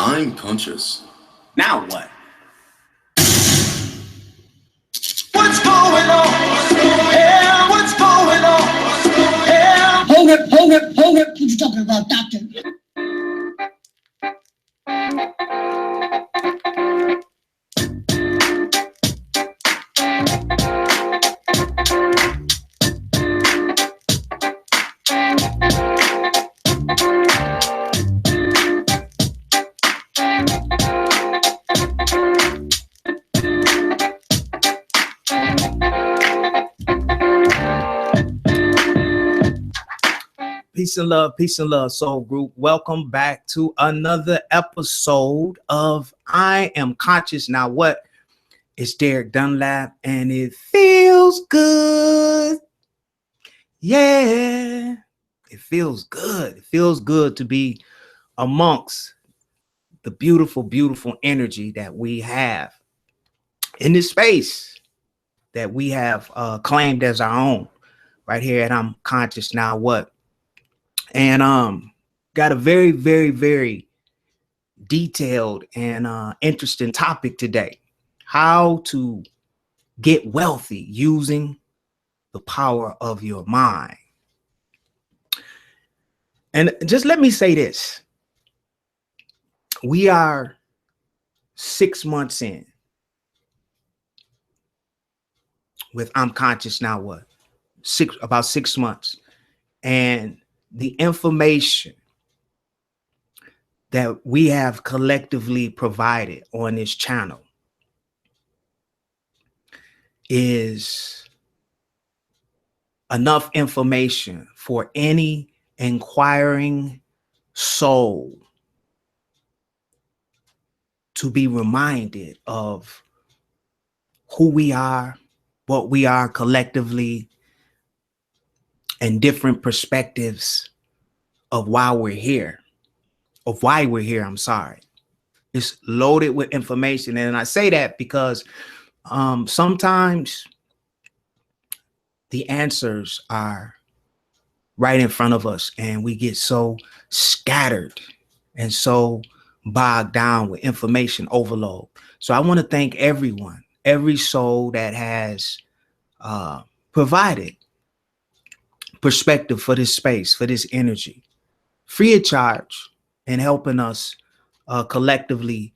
I'm conscious. Now what? What's going on? Yeah, what's going on? Yeah. Hold it. What you talking about, doctor? Peace and love, soul group. Welcome back to another episode of I Am Conscious. Now what? It's Derek Dunlap, and it feels good. Yeah, it feels good. It feels good to be amongst the beautiful, beautiful energy that we have in this space that we have claimed as our own right here at I'm Conscious. Now what? And got a very, very, very detailed and interesting topic today. How to get wealthy using the power of your mind. And just let me say this. We are 6 months in with I'm Conscious. Now what? About 6 months. And the information that we have collectively provided on this channel is enough information for any inquiring soul to be reminded of who we are, what we are collectively, and different perspectives of why we're here. I'm sorry. It's loaded with information. And I say that because sometimes the answers are right in front of us and we get so scattered and so bogged down with information overload. So I want to thank everyone, every soul that has provided perspective for this space, for this energy, free of charge, and helping us collectively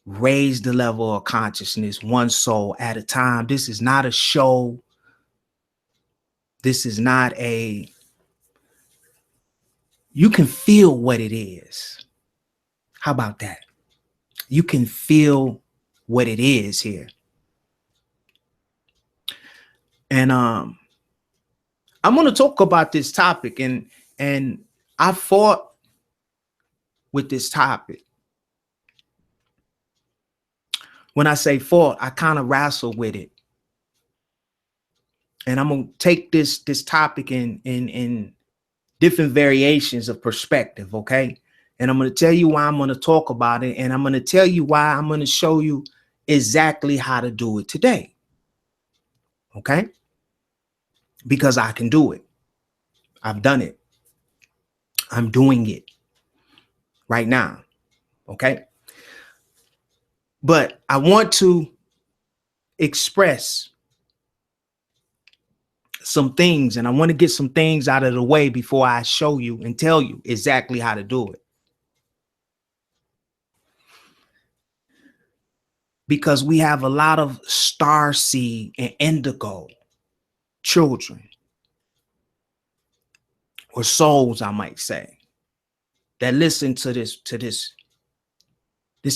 raise the level of consciousness one soul at a time. This is not a show. This is not a, you can feel what it is. How about that? You can feel what it is here. And I'm going to talk about this topic, and I fought with this topic. When I say fought, I kind of wrestle with it. And I'm going to take this topic in different variations of perspective, okay? And I'm going to tell you why I'm going to talk about it, and I'm going to tell you why I'm going to show you exactly how to do it today. Okay? Because I can do it. I've done it. I'm doing it right now. Okay? But I want to express some things, and I want to get some things out of the way before I show you and tell you exactly how to do it. Because we have a lot of starseed and indigo children, or souls, I might say, that listen to this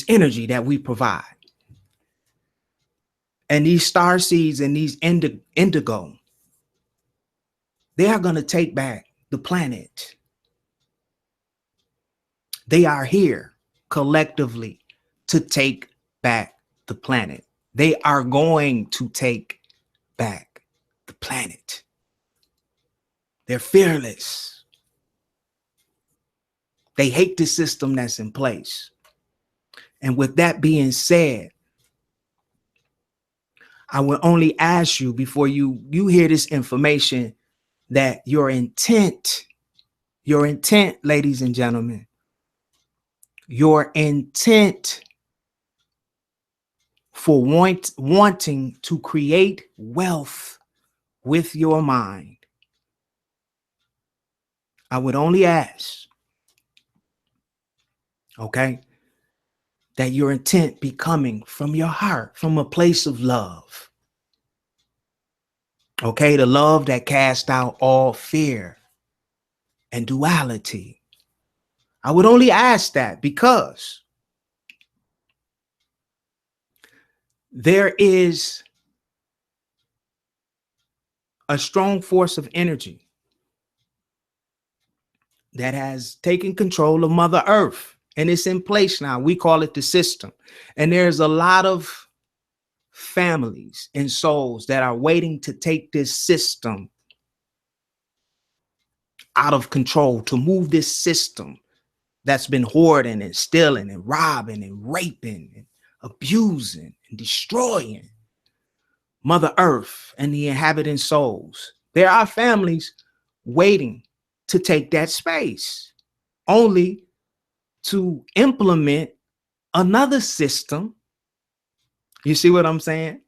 energy that we provide. And these starseeds and these indigo, they are going to take back the planet. They are here collectively to take back the planet. They are going to take back the planet. They're fearless. They hate the system that's in place. And with that being said, I will only ask you before you hear this information that your intent, ladies and gentlemen, your intent for wanting to create wealth with your mind, I would only ask, okay, that your intent be coming from your heart, from a place of love. Okay, the love that casts out all fear and duality. I would only ask that because there is a strong force of energy that has taken control of Mother Earth, and it's in place now. We call it the system. And there's a lot of families and souls that are waiting to take this system out of control, to move this system that's been hoarding and stealing and robbing and raping and abusing and destroying Mother Earth and the inhabiting souls. There are families waiting to take that space, only to implement another system. You see what I'm saying?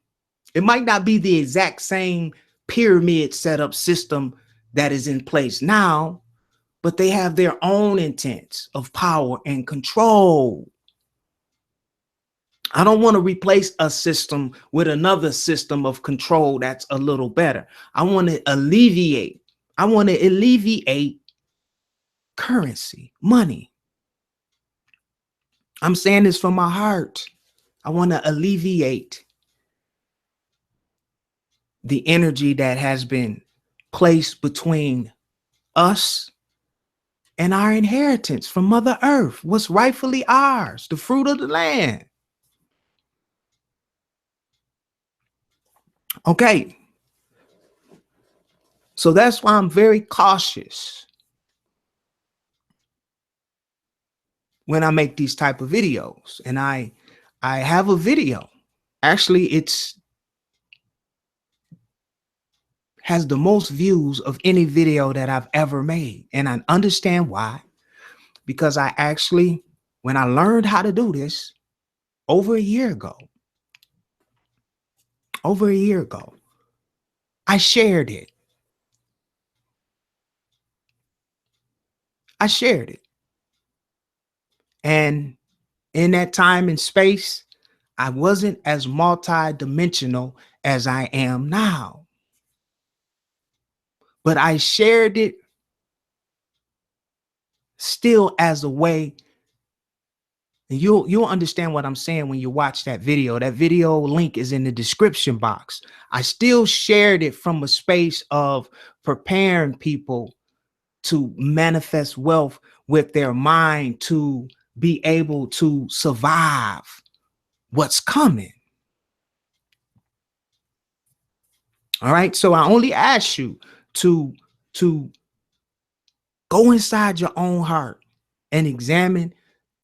It might not be the exact same pyramid setup system that is in place now, but they have their own intents of power and control. I don't want to replace a system with another system of control that's a little better. I want to alleviate currency, money. I'm saying this from my heart. I want to alleviate the energy that has been placed between us and our inheritance from Mother Earth, what's rightfully ours, the fruit of the land. Okay. So that's why I'm very cautious when I make these type of videos. And I have a video. Actually, it's has the most views of any video that I've ever made. And I understand why. Because I actually, when I learned how to do this over a year ago, I shared it. And in that time and space, I wasn't as multi-dimensional as I am now. But I shared it still as a way, and you'll understand what I'm saying when you watch that video. That video link is in the description box. I still shared it from a space of preparing people to manifest wealth with their mind, to be able to survive what's coming. All right. So I only ask you to go inside your own heart and examine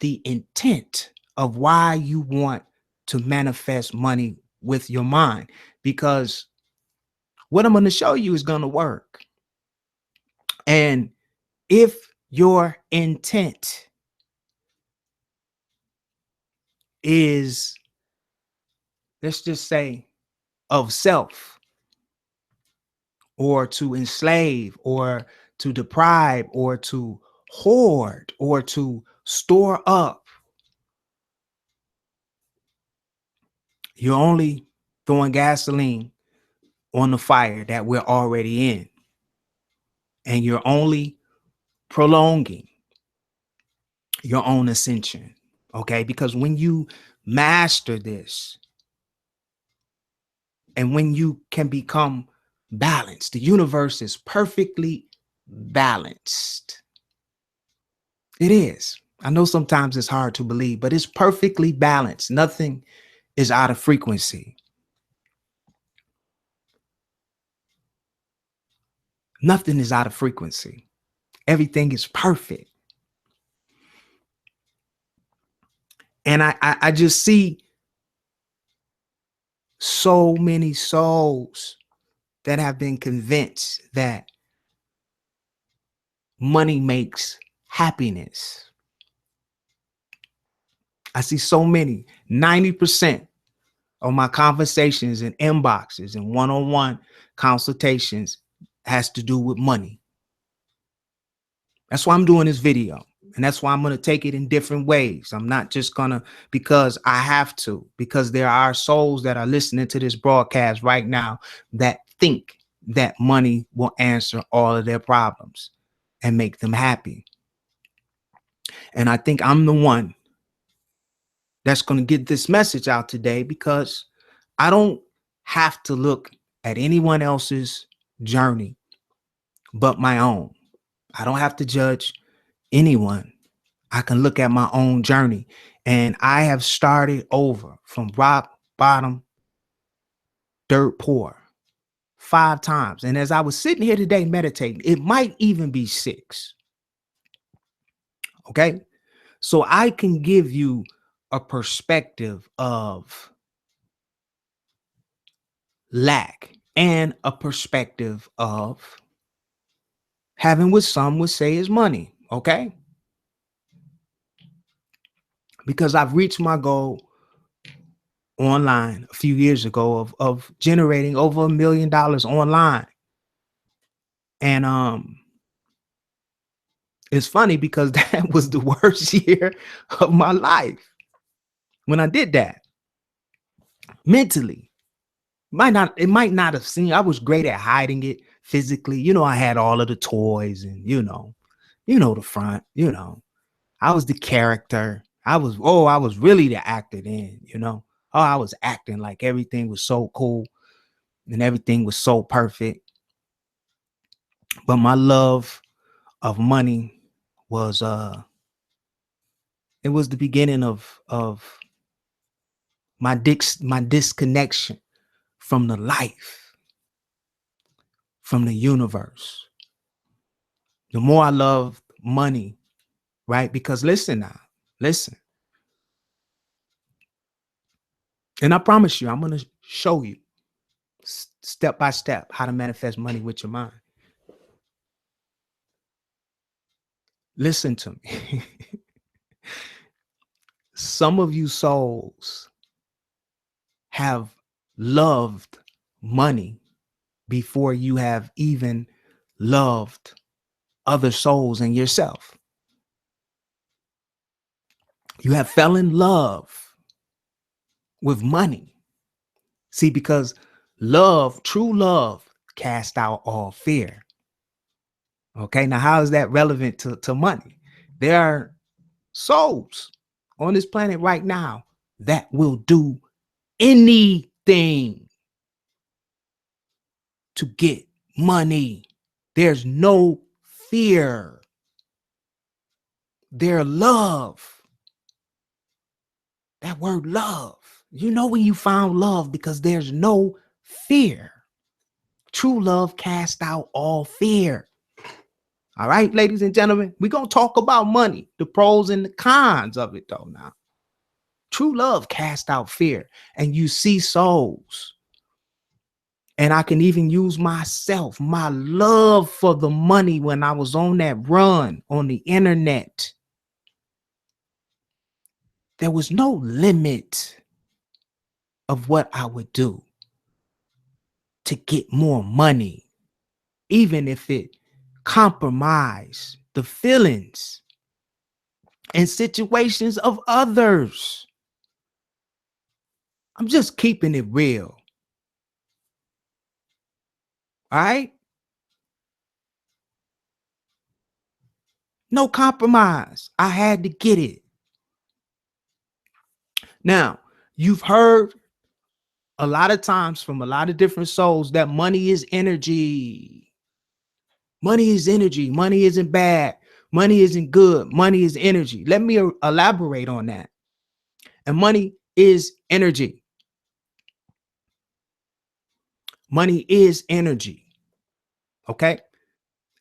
the intent of why you want to manifest money with your mind, because what I'm going to show you is going to work. And if your intent is, let's just say, of self, or to enslave, or to deprive, or to hoard, or to store up, you're only throwing gasoline on the fire that we're already in. And you're only prolonging your own ascension. Okay? Because when you master this, and when you can become balanced, the universe is perfectly balanced. It is. I know sometimes it's hard to believe, but it's perfectly balanced. Nothing is out of frequency. Nothing is out of frequency. Everything is perfect. And I just see so many souls that have been convinced that money makes happiness. I see so many, 90% of my conversations and inboxes and one-on-one consultations has to do with money. That's why I'm doing this video. And that's why I'm going to take it in different ways. I'm not just going to, because I have to, because there are souls that are listening to this broadcast right now that think that money will answer all of their problems and make them happy. And I think I'm the one that's going to get this message out today, because I don't have to look at anyone else's journey but my own. I don't have to judge anyone. I can look at my own journey, and I have started over from rock bottom, dirt poor 5 times. And as I was sitting here today meditating, it might even be 6. Okay. So I can give you a perspective of lack and a perspective of having what some would say is money. Okay. Because I've reached my goal online a few years ago of generating over $1 million online. And it's funny because that was the worst year of my life when I did that. Mentally, it might not have seemed, I was great at hiding it physically. You know, I had all of the toys and the front, I was the character. I was really the actor then, I was acting like everything was so cool and everything was so perfect. But my love of money was it was the beginning of my disconnection from the life, from the universe. The more I loved money, right? Because listen, and I promise you, I'm going to show you step by step how to manifest money with your mind. Listen to me. Some of you souls have loved money before you have even loved other souls and yourself. You have fell in love with money. See, because true love casts out all fear. Okay, now how is that relevant to money? There are souls on this planet right now that will do anything to get money. There's no fear. Their love. That word love. You know when you found love because there's no fear. True love casts out all fear. All right, ladies and gentlemen, we're going to talk about money, the pros and the cons of it though now. True love casts out fear, and you see souls. And I can even use myself, my love for the money when I was on that run on the internet. There was no limit of what I would do to get more money, even if it compromised the feelings and situations of others. I'm just keeping it real. All right? No compromise. I had to get it. Now, you've heard a lot of times from a lot of different souls that money is energy. Money is energy. Money isn't bad. Money isn't good. Money is energy. Let me elaborate on that. And money is energy. Money is energy. Okay?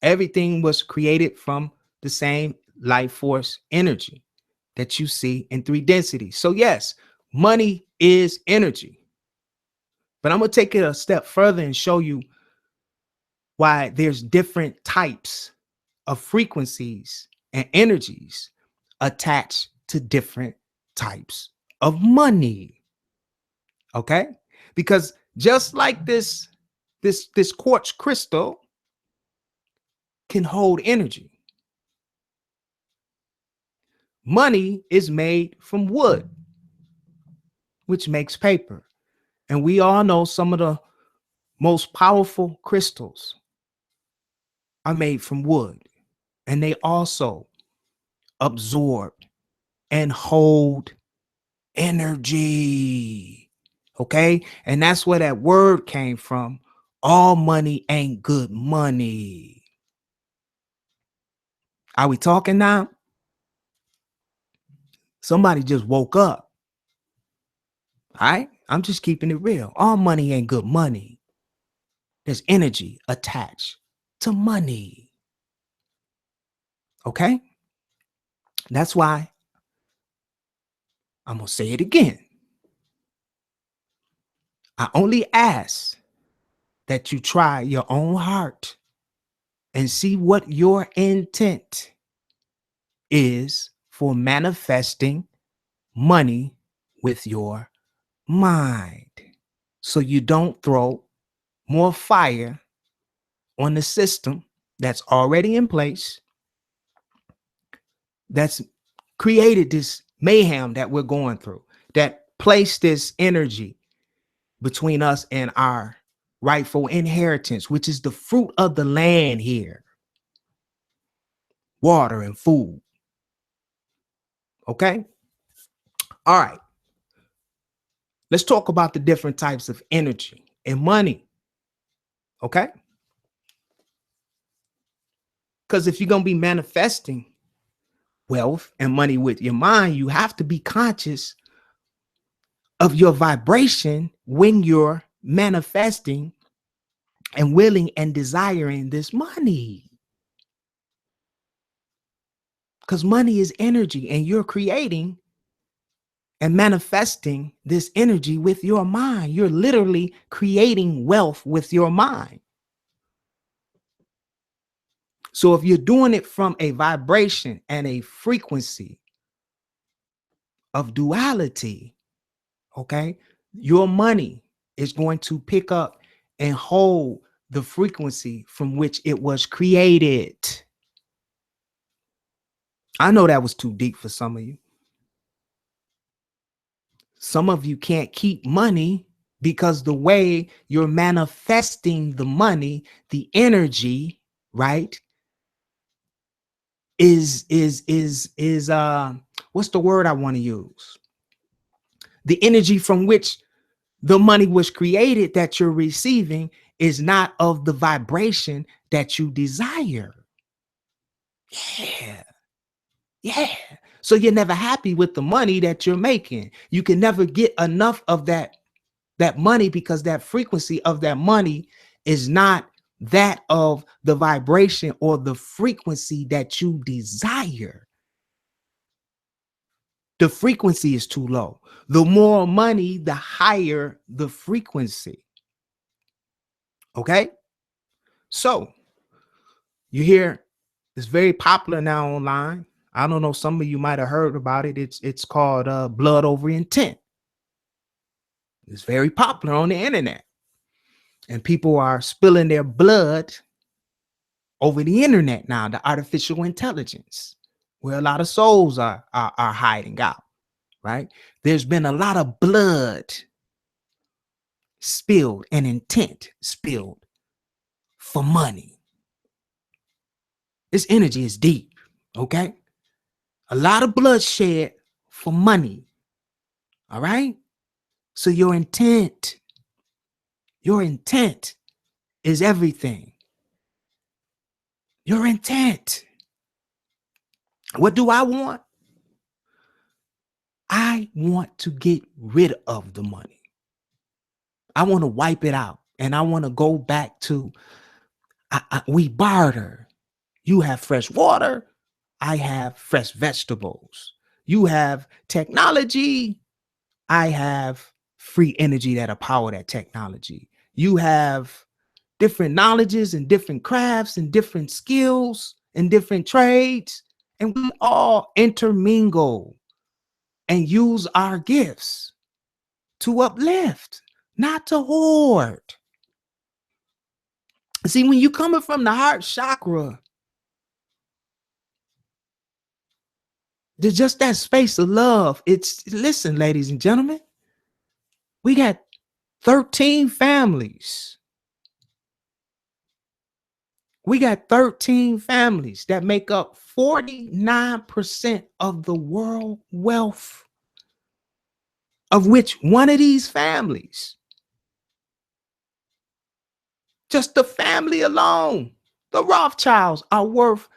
Everything was created from the same life force energy that you see in 3 densities. So yes, money is energy. But I'm going to take it a step further and show you why there's different types of frequencies and energies attached to different types of money. Okay? Because just like this quartz crystal can hold energy, money is made from wood, which makes paper. And we all know some of the most powerful crystals are made from wood, and they also absorb and hold energy. Okay? And that's where that word came from. All money ain't good money. Are we talking now? Somebody just woke up. All right? I'm just keeping it real. All money ain't good money. There's energy attached to money. Okay? That's why I'm going to say it again. I only ask that you try your own heart and see what your intent is for manifesting money with your mind, so you don't throw more fire on the system that's already in place, that's created this mayhem that we're going through, that placed this energy between us and our rightful inheritance, which is the fruit of the land here, water and food. Okay? All right. Let's talk about the different types of energy and money. Okay? Because if you're going to be manifesting wealth and money with your mind, you have to be conscious of your vibration when you're manifesting and willing and desiring this money. Because money is energy, and you're creating and manifesting this energy with your mind. You're literally creating wealth with your mind. So if you're doing it from a vibration and a frequency of duality, okay, your money is going to pick up and hold the frequency from which it was created. I know that was too deep for some of you. Some of you can't keep money because the way you're manifesting the money, the energy, right, is what's the word I want to use? The energy from which the money was created that you're receiving is not of the vibration that you desire. Yeah. Yeah. So you're never happy with the money that you're making. You can never get enough of that money because that frequency of that money is not that of the vibration or the frequency that you desire. The frequency is too low. The more money, the higher the frequency. Okay? So you hear it's very popular now online. I don't know, some of you might have heard about it. It's called blood over intent. It's very popular on the internet. And people are spilling their blood over the internet now, the artificial intelligence, where a lot of souls are hiding out, right? There's been a lot of blood spilled and intent spilled for money. This energy is deep, okay? A lot of bloodshed for money, all right? So your intent is everything. Your intent. What do I want? I want to get rid of the money. I want to wipe it out. And I want to go back to, we barter. You have fresh water. I have fresh vegetables. You have technology. I have free energy that'll power that technology. You have different knowledges and different crafts and different skills and different trades. And we all intermingle and use our gifts to uplift, not to hoard. See, when you coming from the heart chakra, there's just that space of love. Listen, ladies and gentlemen, we got 13 families. We got 13 families that make up 49% of the world wealth, of which one of these families, just the family alone, the Rothschilds, are worth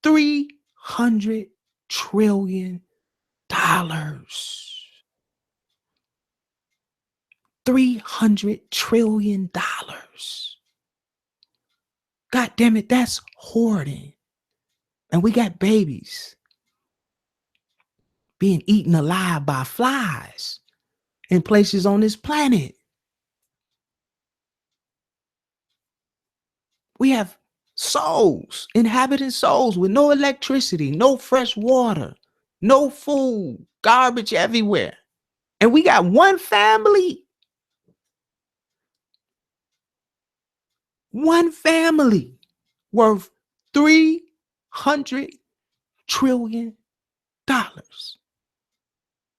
$300 trillion. $300 trillion. God damn it, that's hoarding. And we got babies being eaten alive by flies in places on this planet. We have souls, inhabiting souls with no electricity, no fresh water, no food, garbage everywhere. And we got one family worth $300 trillion.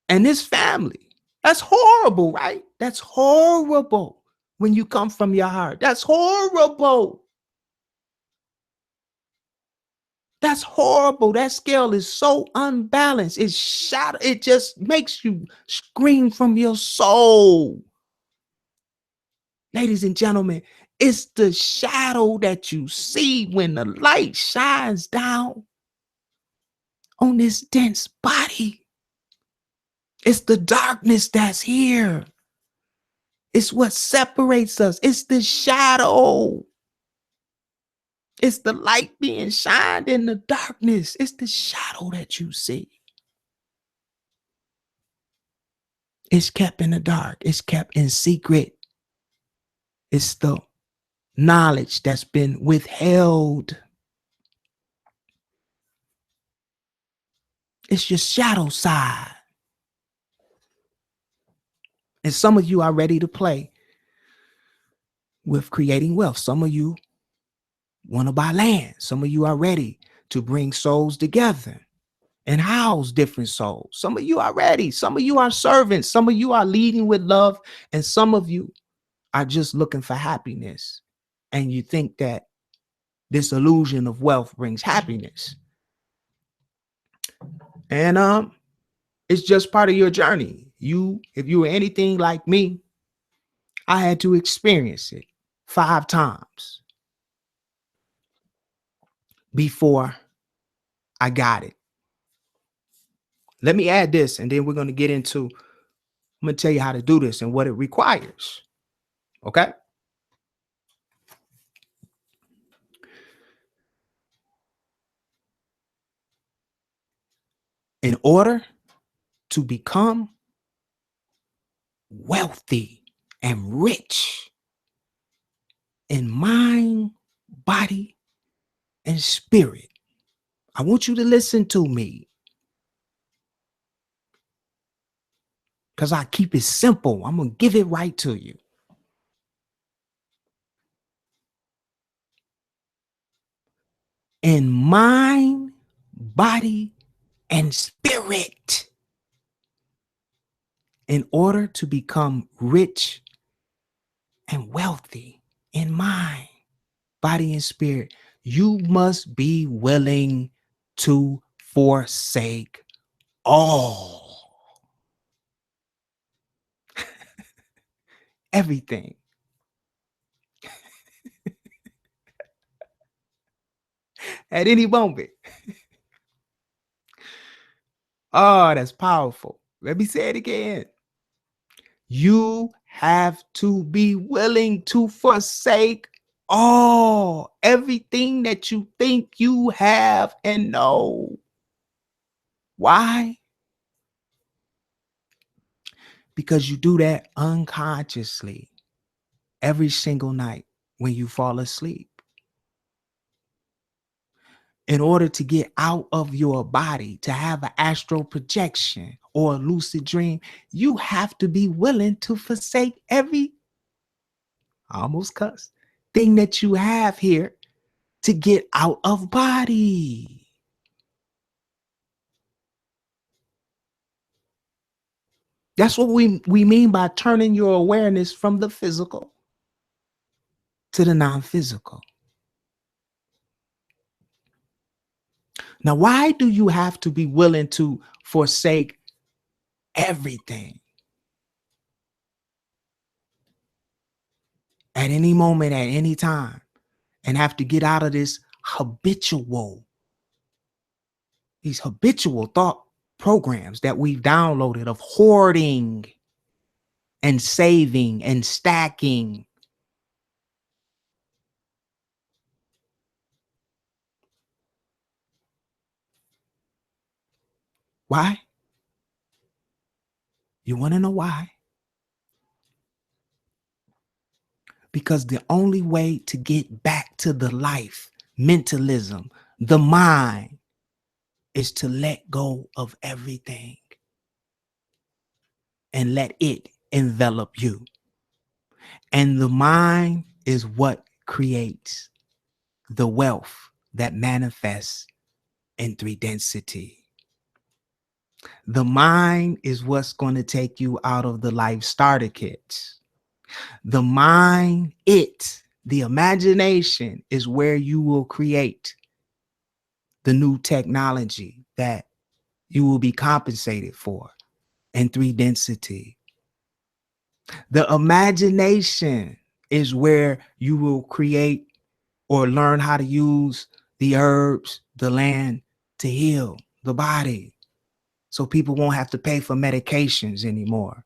And this family, that's horrible, right? That's horrible when you come from your heart. That's horrible. That's horrible. That scale is so unbalanced. It's shadow. It just makes you scream from your soul. Ladies and gentlemen, it's the shadow that you see when the light shines down on this dense body. It's the darkness that's here. It's what separates us. It's the shadow. It's the light being shined in the darkness. It's the shadow that you see. It's kept in the dark. It's kept in secret. It's the knowledge that's been withheld. It's your shadow side. And some of you are ready to play with creating wealth. Some of you want to buy land. Some of you are ready to bring souls together and house different souls. Some of you are ready. Some of you are servants. Some of you are leading with love. And some of you are just looking for happiness. And you think that this illusion of wealth brings happiness. And it's just part of your journey. If you were anything like me, I had to experience it 5 times before I got it. Let me add this, and then we're going to get into, I'm going to tell you how to do this and what it requires. Okay? In order to become wealthy and rich in mind, body, and spirit, I want you to listen to me, because I keep it simple. I'm going to give it right to you. In mind, body, and spirit, in order to become rich and wealthy in mind, body, and spirit, you must be willing to forsake all. Everything. At any moment. Oh, that's powerful. Let me say it again. You have to be willing to forsake all, everything that you think you have and know. Why? Because you do that unconsciously every single night when you fall asleep. in order to get out of your body, to have an astral projection or a lucid dream, you have to be willing to forsake every, I almost cuss, thing that you have here to get out of body. That's what we mean by turning your awareness from the physical to the non-physical. Now, why do you have to be willing to forsake everything at any moment, at any time, and have to get out of these habitual thought programs that we've downloaded of hoarding and saving and stacking? Why? You want to know why? Because the only way to get back to the life, mentalism, the mind, is to let go of everything and let it envelop you. And the mind is what creates the wealth that manifests in 3 density. The mind is what's going to take you out of the life starter kits. The mind, the imagination is where you will create the new technology that you will be compensated for in 3 density. The imagination is where you will create or learn how to use the herbs, the land to heal the body, so people won't have to pay for medications anymore.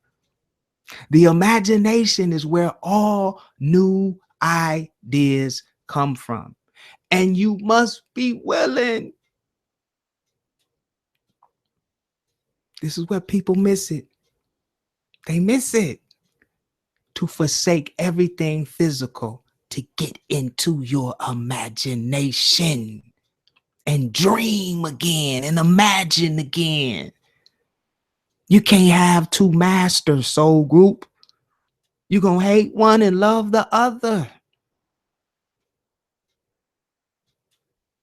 The imagination is where all new ideas come from. And you must be willing. This is where people miss it. They miss it. To forsake everything physical to get into your imagination and dream again and imagine again. You can't have 2 masters, soul group. You're going to hate one and love the other.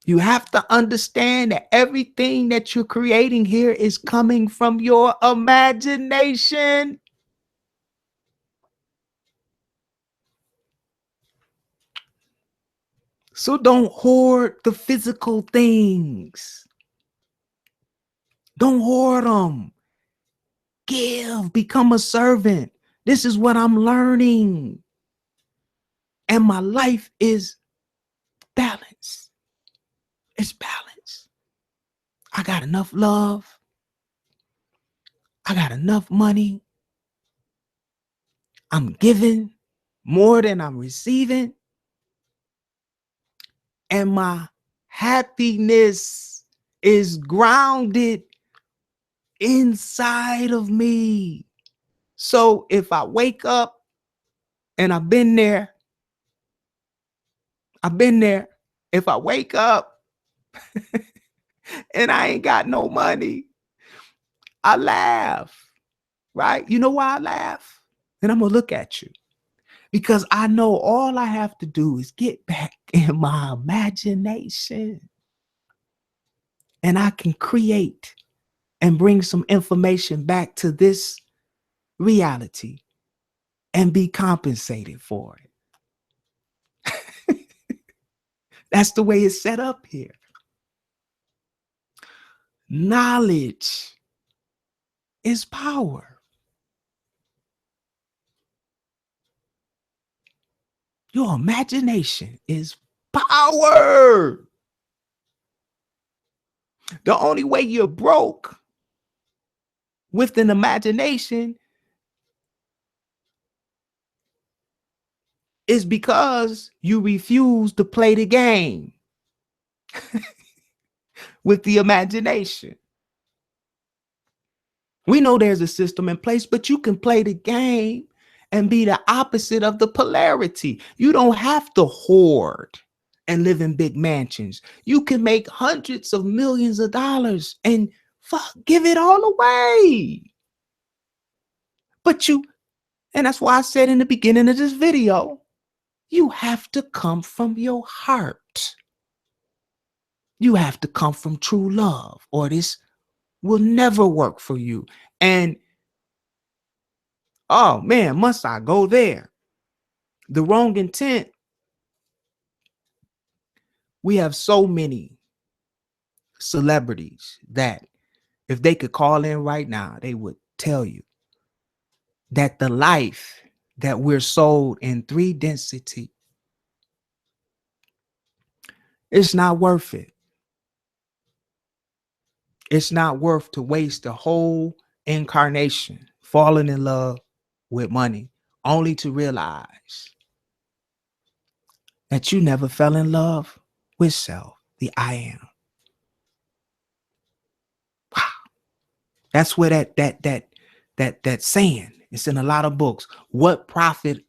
You have to understand that everything that you're creating here is coming from your imagination. So don't hoard the physical things. Don't hoard them. Give, become a servant. This is what I'm learning. And my life is balanced. It's balanced. I got enough love. I got enough money. I'm giving more than I'm receiving. And my happiness is grounded inside of me. So if I wake up and I've been there, if I wake up and I ain't got no money, I laugh, right? You know why I laugh? And I'm going to look at you. Because I know all I have to do is get back in my imagination. And I can create and bring some information back to this reality and be compensated for it. That's the way it's set up here. Knowledge is power. Your imagination is power. The only way you're broke with an imagination is because you refuse to play the game with the imagination. We know there's a system in place, but you can play the game and be the opposite of the polarity. You don't have to hoard. and live in big mansions. You can make hundreds of millions of dollars and give it all away. But and that's why I said in the beginning of this video, you have to come from your heart. You have to come from true love, or this will never work for you. And oh man, must I go there? The wrong intent. We have so many celebrities that if they could call in right now, they would tell you that the life that we're sold in 3 density, it's not worth it. It's not worth to waste a whole incarnation falling in love with money, only to realize that you never fell in love with self, the I am. Wow. That's where that saying, it's in a lot of books. What profit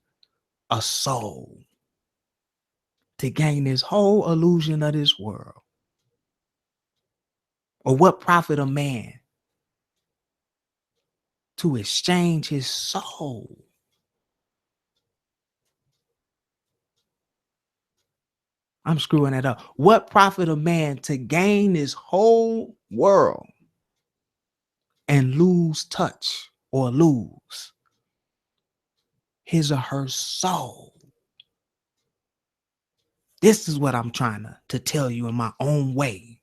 a soul to gain this whole illusion of this world? Or what profit a man to exchange his soul? I'm screwing that up. What profit a man to gain this whole world and lose touch or lose his or her soul? This is what I'm trying to tell you in my own way.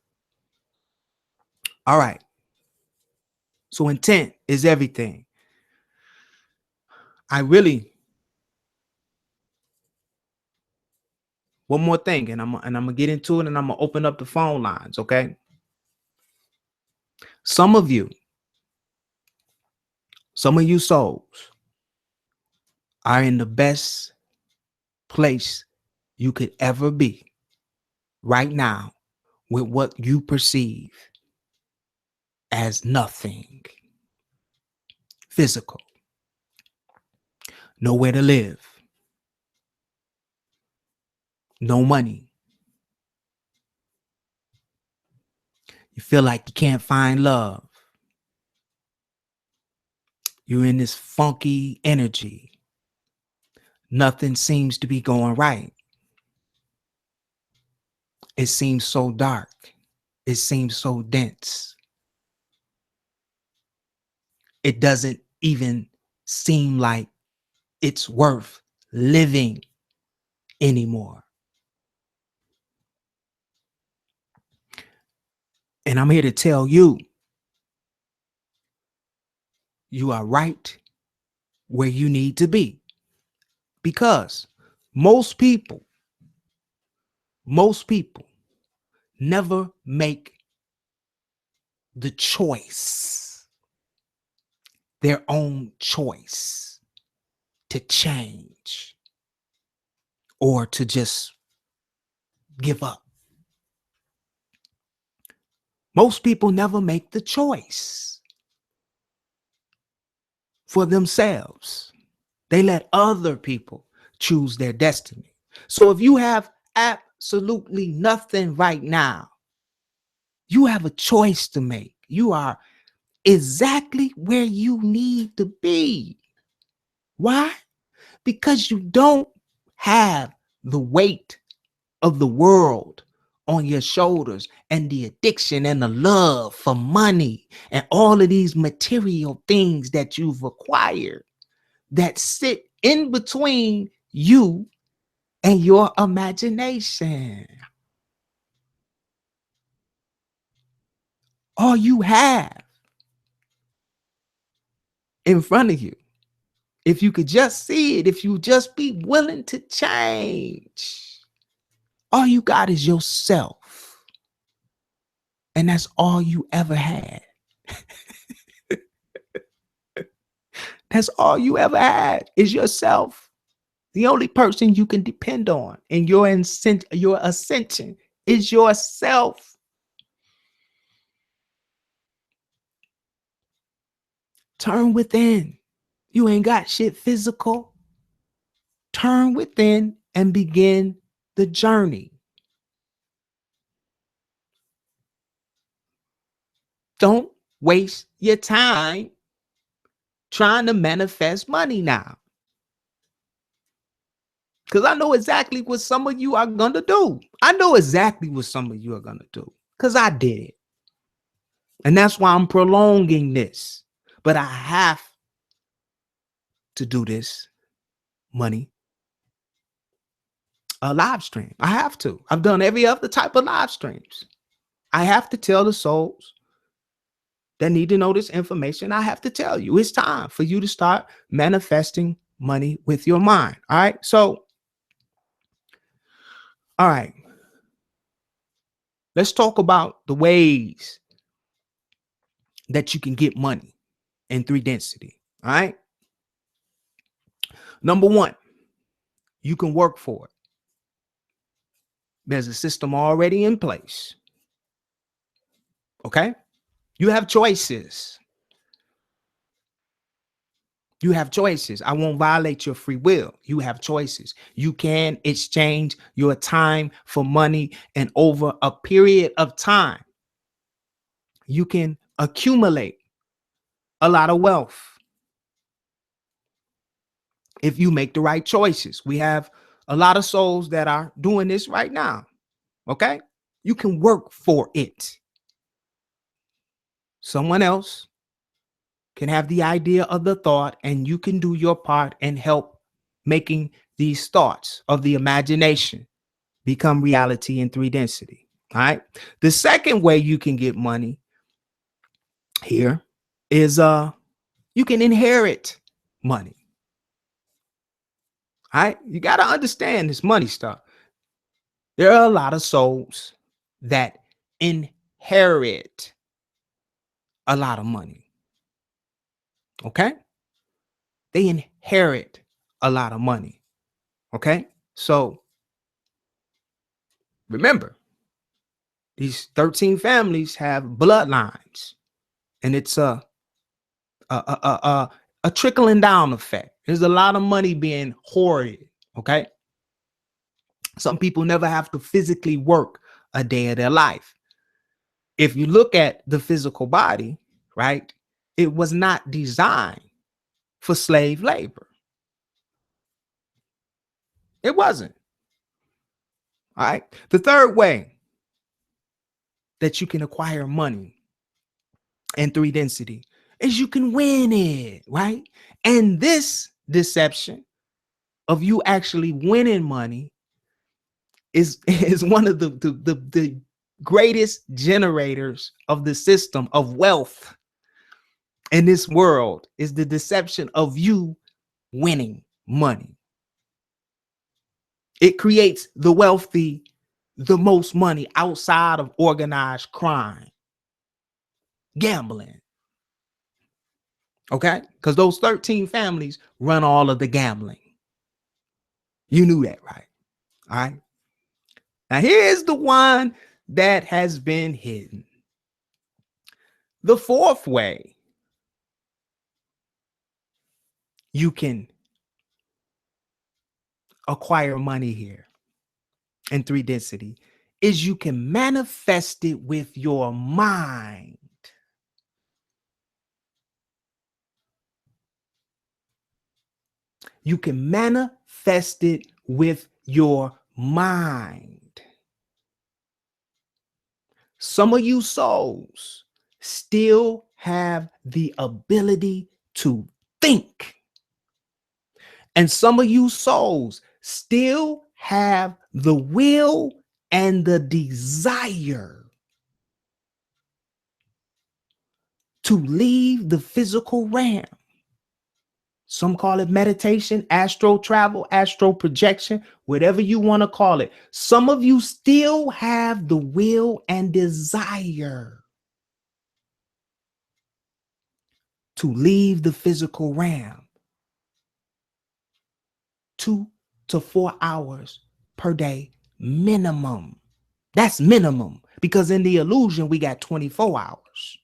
All right. So intent is everything. One more thing, and I'm gonna get into it, and I'm gonna open up the phone lines, okay? Some of you souls are in the best place you could ever be right now with what you perceive as nothing physical. Nowhere to live. No money. You feel like you can't find love. You're in this funky energy. Nothing seems to be going right. It seems so dark. It seems so dense. It doesn't even seem like it's worth living anymore. And I'm here to tell you, you are right where you need to be. Because most people never make the choice, their own choice, to change or to just give up. Most people never make the choice for themselves. They let other people choose their destiny. So if you have absolutely nothing right now, you have a choice to make. You are exactly where you need to be. Why? Because you don't have the weight of the world on your shoulders and the addiction and the love for money and all of these material things that you've acquired that sit in between you and your imagination. All you have in front of you, if you could just see it, if you just be willing to change, all you got is yourself. And that's all you ever had. That's all you ever had is yourself. The only person you can depend on in your ascension is yourself. Turn within. You ain't got shit physical. Turn within and begin the journey. Don't waste your time trying to manifest money now. Because I know exactly what some of you are going to do. I know exactly what some of you are going to do because I did it. And that's why I'm prolonging this. But I have to do this money a live stream. I have to. I've done every other type of live streams. I have to tell the souls that need to know this information. I have to tell you, it's time for you to start manifesting money with your mind. All right. So, all right. Let's talk about the ways that you can get money in 3 density. All right. Number 1, you can work for it. There's a system already in place. Okay. You have choices. You have choices. I won't violate your free will. You have choices. You can exchange your time for money, and over a period of time, you can accumulate a lot of wealth if you make the right choices. We have a lot of souls that are doing this right now. Okay? You can work for it. Someone else can have the idea of the thought, and you can do your part and help making these thoughts of the imagination become reality in 3 density. All right. The second way you can get money here is you can inherit money. All right. You got to understand this money stuff. There are a lot of souls that inherit a lot of money. Okay. They inherit a lot of money. Okay. So remember, these 13 families have bloodlines, and it's a trickling down effect. There's a lot of money being hoarded. Okay. Some people never have to physically work a day of their life. If you look at the physical body, right, it was not designed for slave labor. It wasn't. All right. The third way that you can acquire money in 3 density is you can win it, right? And this deception of you actually winning money is one of the greatest generators of the system of wealth in this world, is the deception of you winning money. It creates the wealthy the most money outside of organized crime, gambling. Okay? Because those 13 families run all of the gambling. You knew that, right? All right. Now, here's the one that has been hidden. The fourth way you can acquire money here in 3 density is you can manifest it with your mind. You can manifest it with your mind. Some of you souls still have the ability to think. And some of you souls still have the will and the desire to leave the physical realm. Some call it meditation, astral travel, astral projection, whatever you want to call it. Some of you still have the will and desire to leave the physical realm 2 to 4 hours per day minimum. That's minimum, because in the illusion, we got 24 hours.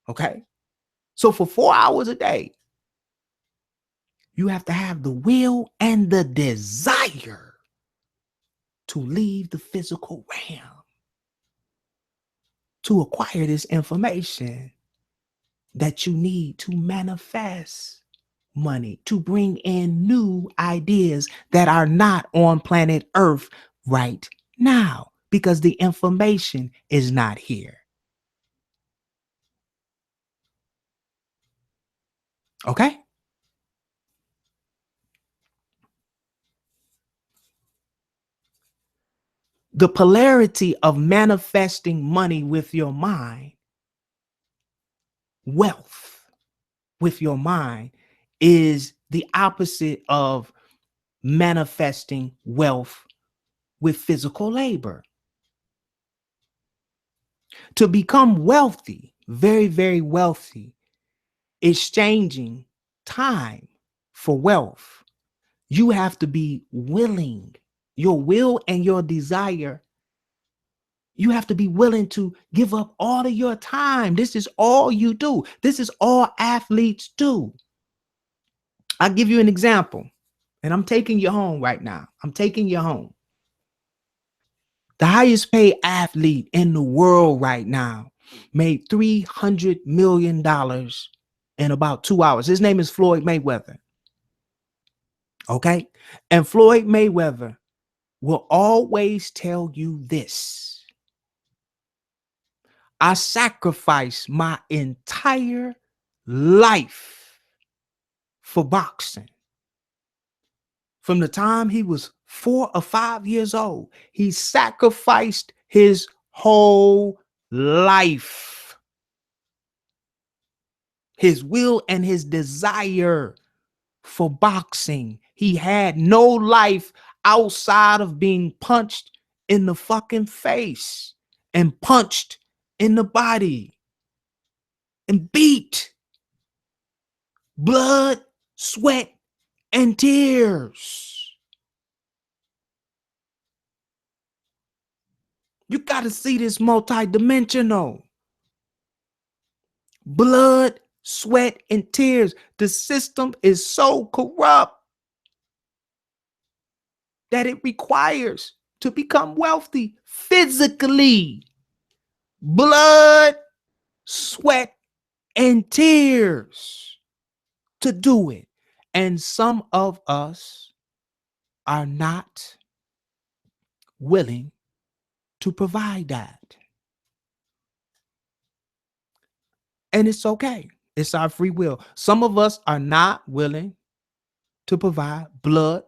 Okay. So for 4 hours a day, you have to have the will and the desire to leave the physical realm to acquire this information. that you need to manifest money, to bring in new ideas that are not on planet Earth right now, because the information is not here. Okay? The polarity of manifesting money with your mind, wealth with your mind, is the opposite of manifesting wealth with physical labor. To become wealthy, very, very wealthy, exchanging time for wealth, you have to be willing, your will and your desire. You have to be willing to give up all of your time. This is all you do. This is all athletes do. I'll give you an example, and I'm taking you home right now. I'm taking you home. The highest paid athlete in the world right now made $300 million in about 2 hours. His name is Floyd Mayweather. Okay? And Floyd Mayweather will always tell you this: I sacrificed my entire life for boxing. From the time he was 4 or 5 years old, he sacrificed his whole life, his will and his desire for boxing. He had no life outside of being punched in the fucking face and punched in the body and beat. Blood, sweat, and tears. You got to see this multidimensional. Blood, sweat, and tears. The system is so corrupt that it requires to become wealthy physically. Blood, sweat, and tears to do it. And some of us are not willing to provide that. And it's okay. It's our free will. Some of us are not willing to provide blood,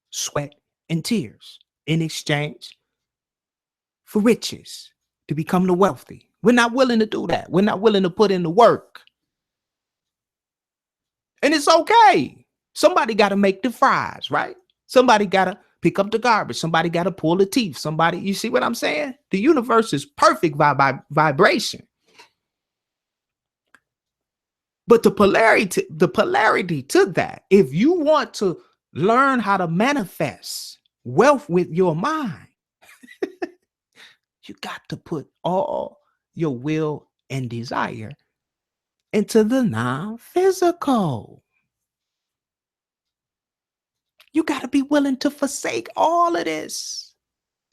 sweat, and tears in exchange for riches, to become the wealthy. We're not willing to do that. We're not willing to put in the work. And it's okay. Somebody got to make the fries, right? Somebody got to pick up the garbage. Somebody got to pull the teeth. Somebody, you see what I'm saying? The universe is perfect vibration. But the polarity to that, if you want to learn how to manifest wealth with your mind, you got to put all your will and desire into the non-physical. You got to be willing to forsake all of this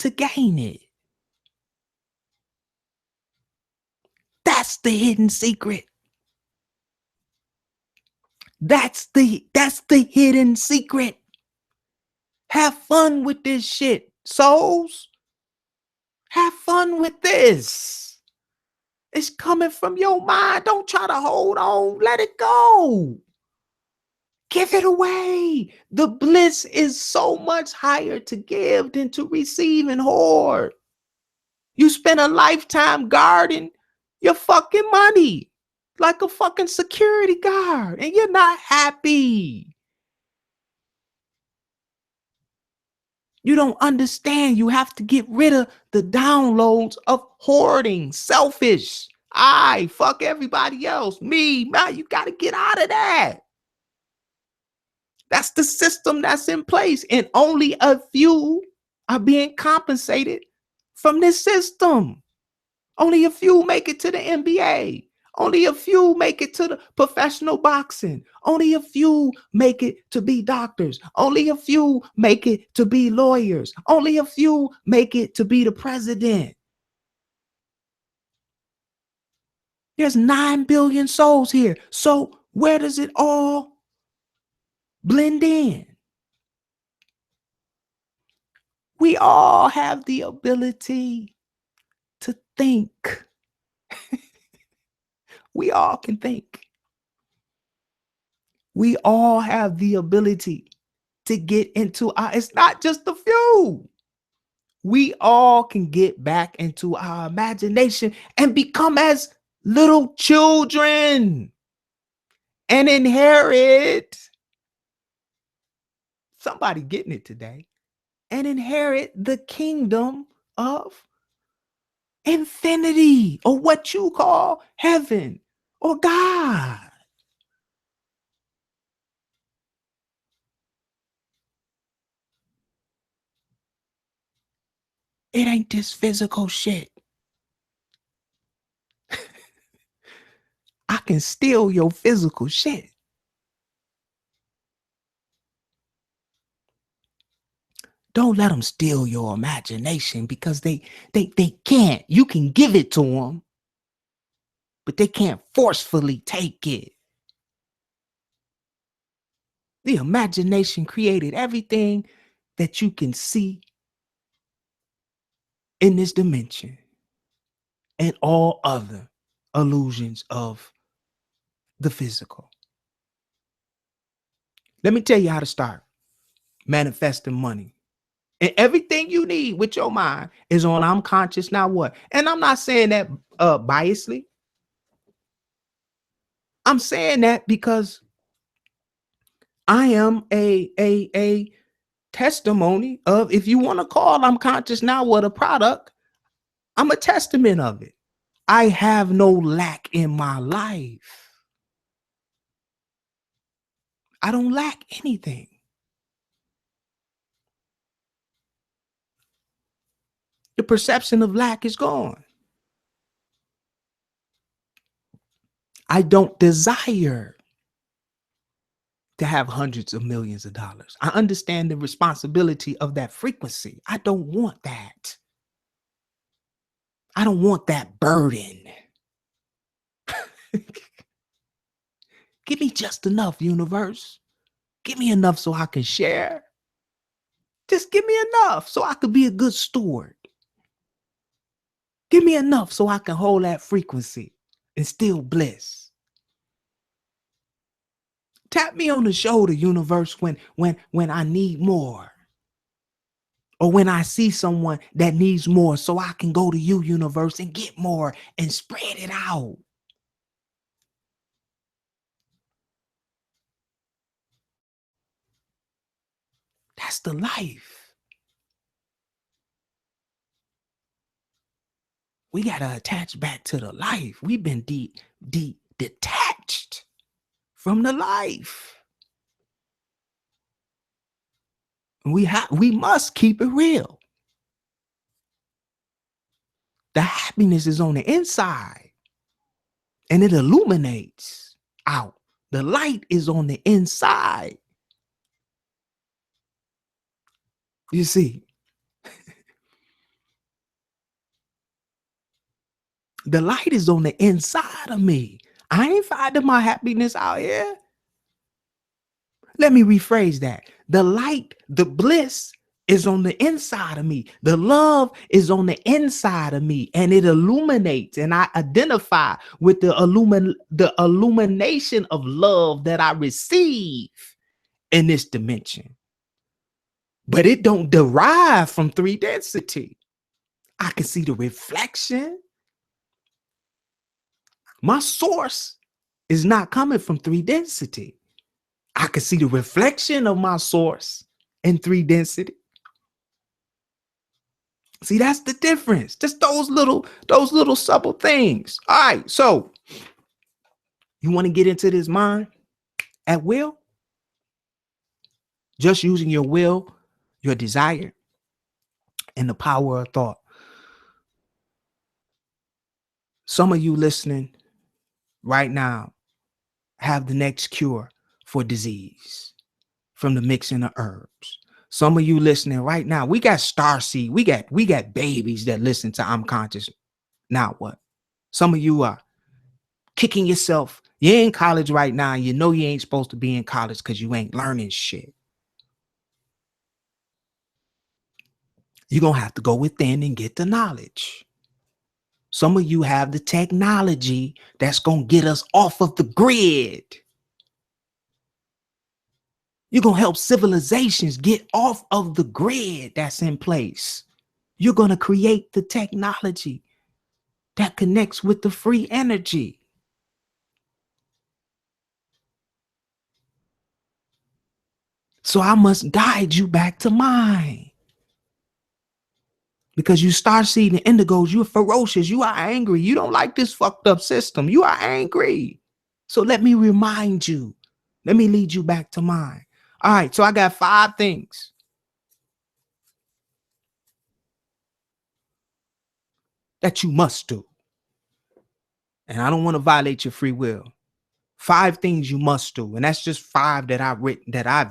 to gain it. That's the hidden secret. That's the hidden secret. Have fun with this shit, souls. Have fun with this. It's coming from your mind. Don't try to hold on. Let it go. Give it away. The bliss is so much higher to give than to receive and hoard. You spend a lifetime guarding your fucking money like a fucking security guard, and you're not happy. You don't understand. You have to get rid of the downloads of hoarding, selfish. I fuck everybody else. Me, man, you got to get out of that. That's the system that's in place, and only a few are being compensated from this system. Only a few make it to the NBA. Only a few make it to the professional boxing. Only a few make it to be doctors. Only a few make it to be lawyers. Only a few make it to be the president. There's 9 billion souls here. So where does it all blend in? We all have the ability to think. We all can think. We all have the ability to get into it's not just a few. We all can get back into our imagination and become as little children and inherit. Somebody getting it today. And inherit the kingdom of infinity, or what you call heaven or God. It ain't this physical shit. I can steal your physical shit. Don't let them steal your imagination, because they can't. You can give it to them, but they can't forcefully take it. The imagination created everything that you can see in this dimension and all other illusions of the physical. Let me tell you how to start manifesting money. And everything you need with your mind is on I'm conscious now what? And I'm not saying that biasly. I'm saying that because I am a testimony of, if you want to call I'm conscious now what a product, I'm a testament of it. I have no lack in my life. I don't lack anything. The perception of lack is gone. I don't desire to have hundreds of millions of dollars. I understand the responsibility of that frequency. I don't want that. I don't want that burden. Give me just enough, universe. Give me enough so I can share. Just give me enough so I could be a good steward. Give me enough so I can hold that frequency and still bliss. Tap me on the shoulder, universe, when I need more. Or when I see someone that needs more, so I can go to you, universe, and get more and spread it out. That's the life. We got to attach back to the life. We've been detached from the life. We must keep it real. The happiness is on the inside and it illuminates out. The light is on the inside. You see, the light is on the inside of me. I ain't finding my happiness out here. Let me rephrase that. The light, the bliss is on the inside of me. The love is on the inside of me, and it illuminates, and I identify with the illumination of love that I receive in this dimension. But it don't derive from 3 density. I can see the reflection. My source is not coming from 3 density. I can see the reflection of my source in 3 density. See, that's the difference. Just those little subtle things. All right, so you want to get into this mind at will? Just using your will, your desire, and the power of thought. Some of you listening right now have the next cure for disease from the mixing of herbs. Some of you listening right now, we got starseed. We got babies that listen to I'm Conscious. Now what? Some of you are kicking yourself. You're in college right now. You know you ain't supposed to be in college because you ain't learning shit. You're going to have to go within and get the knowledge. Some of you have the technology that's going to get us off of the grid. You're going to help civilizations get off of the grid that's in place. You're going to create the technology that connects with the free energy. So I must guide you back to mine. Because you start seeing the indigos, you're ferocious, you are angry. You don't like this fucked up system. You are angry. So let me remind you. Let me lead you back to mine. All right, so I got 5 things that you must do. And I don't want to violate your free will. 5 things you must do. And that's just 5 that I've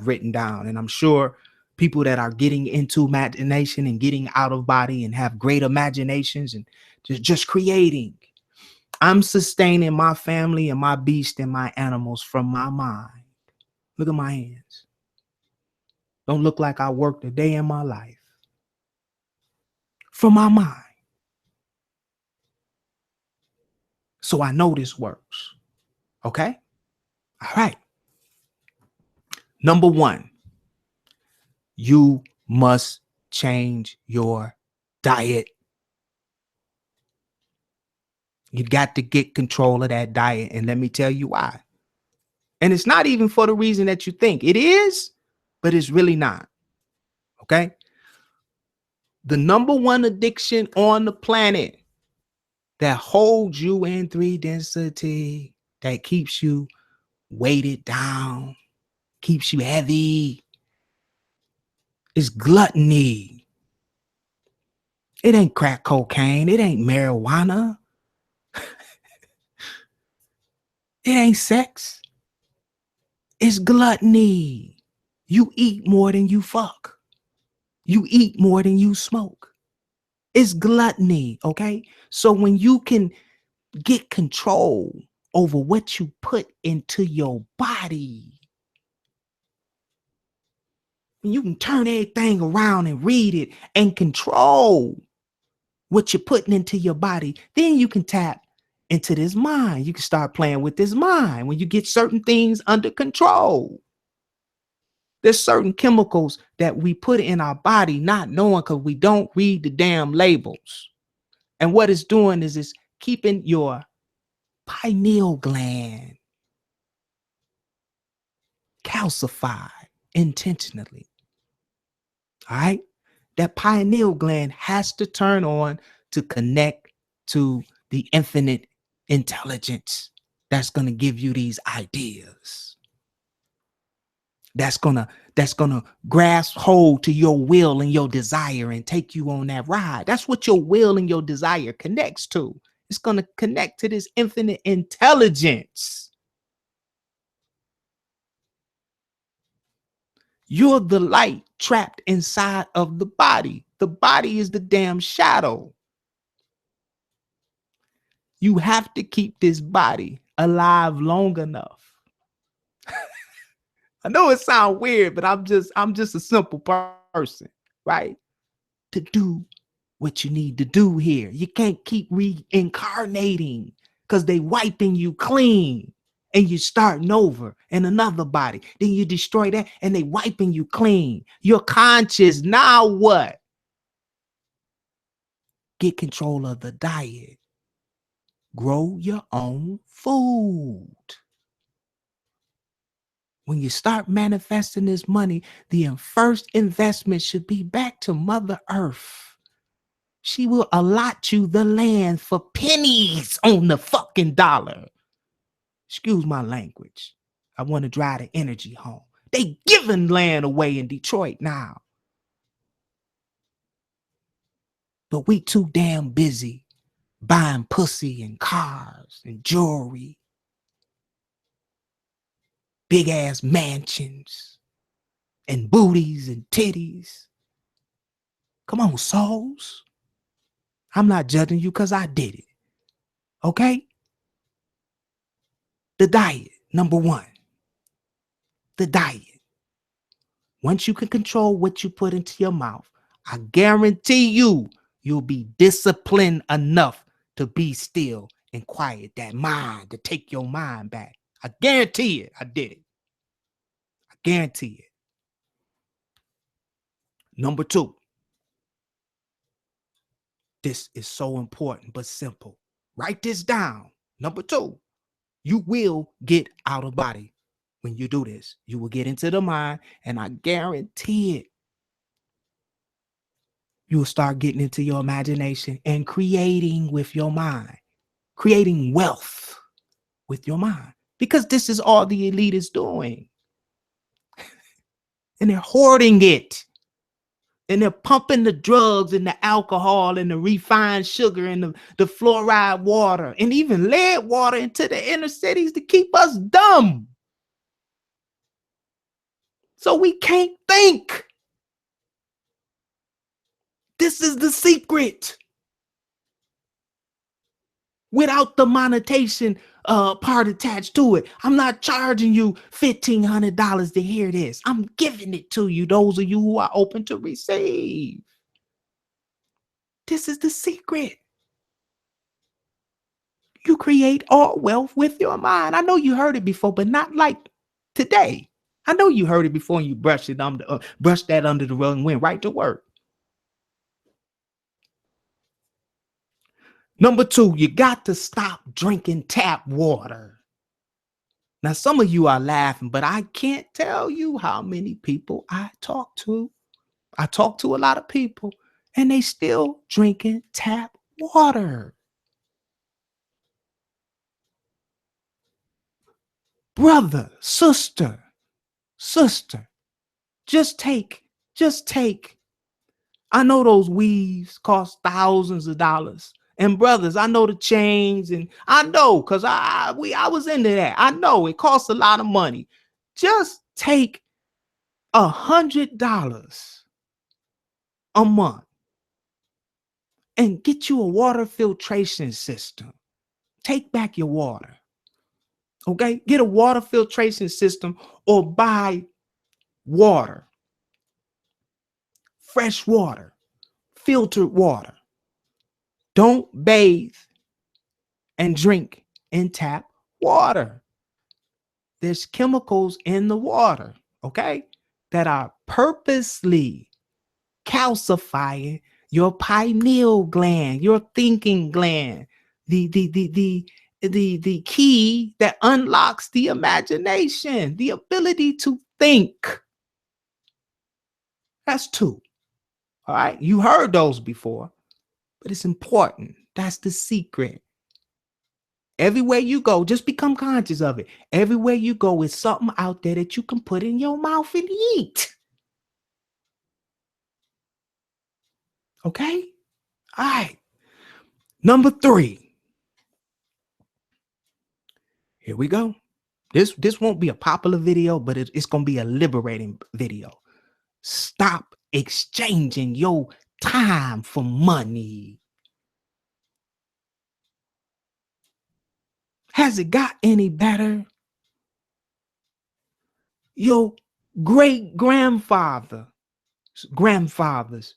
written down. And I'm sure people that are getting into imagination and getting out of body and have great imaginations and just creating. I'm sustaining my family and my beast and my animals from my mind. Look at my hands. Don't look like I worked a day in my life. From my mind. So I know this works. Okay? All right. Number 1, you must change your diet. You got to get control of that diet. And let me tell you why. And it's not even for the reason that you think. It is, but it's really not. Okay? The number 1 addiction on the planet that holds you in 3 density, that keeps you weighted down, keeps you heavy, is gluttony. It ain't crack cocaine. It ain't marijuana. It ain't sex. It's gluttony. You eat more than you fuck. You eat more than you smoke. It's gluttony, okay? So when you can get control over what you put into your body, when you can turn everything around and read it and control what you're putting into your body, then you can tap into this mind. You can start playing with this mind when you get certain things under control. There's certain chemicals that we put in our body not knowing because we don't read the damn labels. And what it's doing is it's keeping your pineal gland calcified intentionally. All right? That pineal gland has to turn on to connect to the infinite intelligence that's going to give you these ideas. That's gonna grasp hold to your will and your desire and take you on that ride. That's what your will and your desire connects to. It's gonna connect to this infinite intelligence. You're the light trapped inside of the body. The body is the damn shadow. You have to keep this body alive long enough. I know it sounds weird, but I'm just a simple person, right? To do what you need to do here. You can't keep reincarnating because they wiping you clean and you starting over in another body. Then you destroy that and they wiping you clean. You're conscious. Now what? Get control of the diet. Grow your own food. When you start manifesting this money, the first investment should be back to Mother Earth. She will allot you the land for pennies on the fucking dollar. Excuse my language. I want to drive the energy home. They giving land away in Detroit now. But we too damn busy buying pussy and cars and jewelry. Big ass mansions and booties and titties. Come on, souls. I'm not judging you because I did it. Okay? The diet, number one. The diet. Once you can control what you put into your mouth, I guarantee you'll be disciplined enough to be still and quiet that mind, to take your mind back. I guarantee it. I did it. I guarantee it. Number two. This is so important but simple. Write this down. Number two, you will get out of body when you do this. You will get into the mind, and I guarantee it. You will start getting into your imagination and creating with your mind, creating wealth with your mind, because this is all the elite is doing. And they're hoarding it. And they're pumping the drugs and the alcohol and the refined sugar and the fluoride water and even lead water into the inner cities to keep us dumb. So we can't think. This is the secret. Without the monetization part attached to it. I'm not charging you $1,500 to hear this. I'm giving it to you, those of you who are open to receive. This is the secret. You create all wealth with your mind. I know you heard it before, but not like today. I know you heard it before and you brushed it brush that under the rug and went right to work. Number two, you got to stop drinking tap water. Now, some of you are laughing, but I can't tell you how many people I talk to. I talk to a lot of people, and they still drinking tap water. Brother, sister, just take. I know those weaves cost thousands of dollars. And brothers, I know the chains, and I know because I was into that. I know it costs a lot of money. Just take $100 a month and get you a water filtration system. Take back your water. Okay? Get a water filtration system or buy water. Fresh water. Filtered water. Don't bathe and drink in tap water. There's chemicals in the water, okay, that are purposely calcifying your pineal gland, your thinking gland, the key that unlocks the imagination, the ability to think. That's two. All right. You heard those before, but it's important. That's the secret. Everywhere you go, just become conscious of it. Everywhere you go is something out there that you can put in your mouth and eat. Okay? All right. Number three. Here we go. This won't be a popular video, but it's going to be a liberating video. Stop exchanging your time for money. Has it got any better? Your great-grandfather, grandfathers,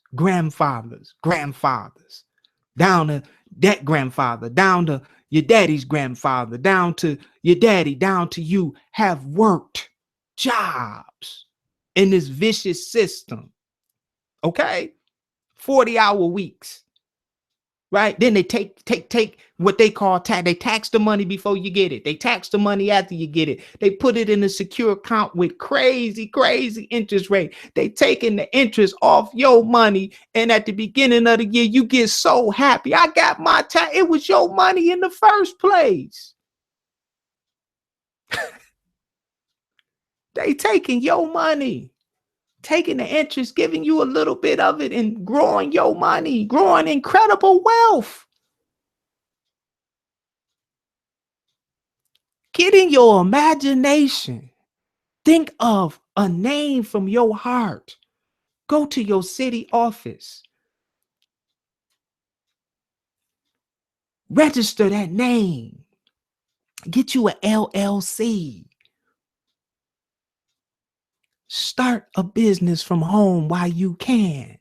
down to that grandfather, down to your daddy's grandfather, down to your daddy, down to you, have worked jobs in this vicious system. Okay? 40-hour weeks. Right? Then they take what they call tax. They tax the money before you get it. They tax the money after you get it. They put it in a secure account with crazy interest rate. They taking the interest off your money. And at the beginning of the year, you get so happy. I got my tax. It was your money in the first place. They taking your money, taking the interest, giving you a little bit of it and growing your money, growing incredible wealth. Get in your imagination. Think of a name from your heart. Go to your city office. Register that name. Get you a LLC. Start a business from home while you can,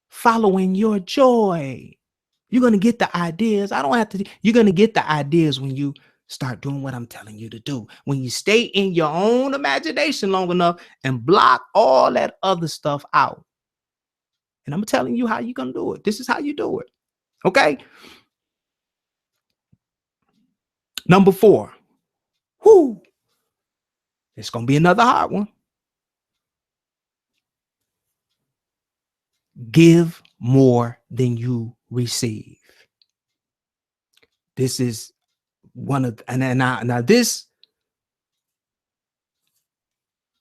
following your joy. You're going to get the ideas. I don't have to. You're going to get the ideas when you start doing what I'm telling you to do. When you stay in your own imagination long enough and block all that other stuff out. And I'm telling you how you're going to do it. This is how you do it. Okay. Number 4. Whoo. It's going to be another hard one. Give more than you receive. This is one of, and now this,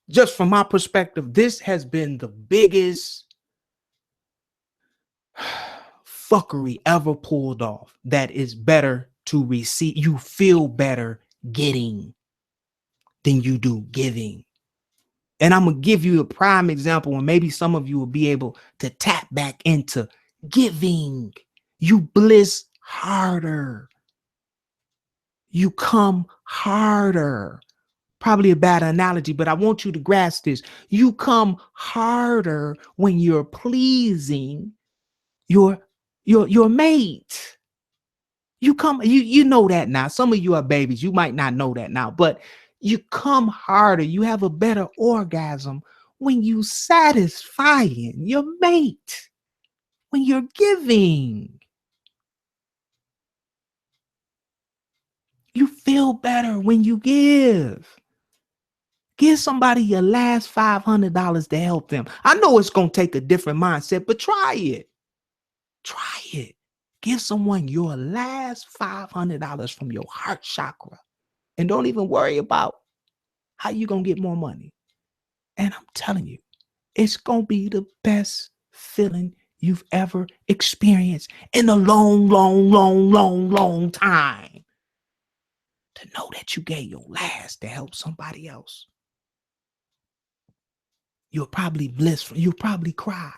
just from my perspective, this has been the biggest fuckery ever pulled off. That is better to receive. You feel better getting than you do giving. And I'm going to give you a prime example, and maybe some of you will be able to tap back into giving. You bliss harder. You come harder. Probably a bad analogy, but I want you to grasp this. You come harder when you're pleasing your mate. You know that now. Some of you are babies. You might not know that now, but you come harder. You have a better orgasm when you satisfying your mate, when you're giving. You feel better when you give. Give somebody your last $500 to help them. I know it's going to take a different mindset, but try it. Try it. Give someone your last $500 from your heart chakra. And don't even worry about how you're going to get more money. And I'm telling you, it's going to be the best feeling you've ever experienced in a long, long, long, long, long time. To know that you gave your last to help somebody else. You'll probably blissful. You'll probably cry.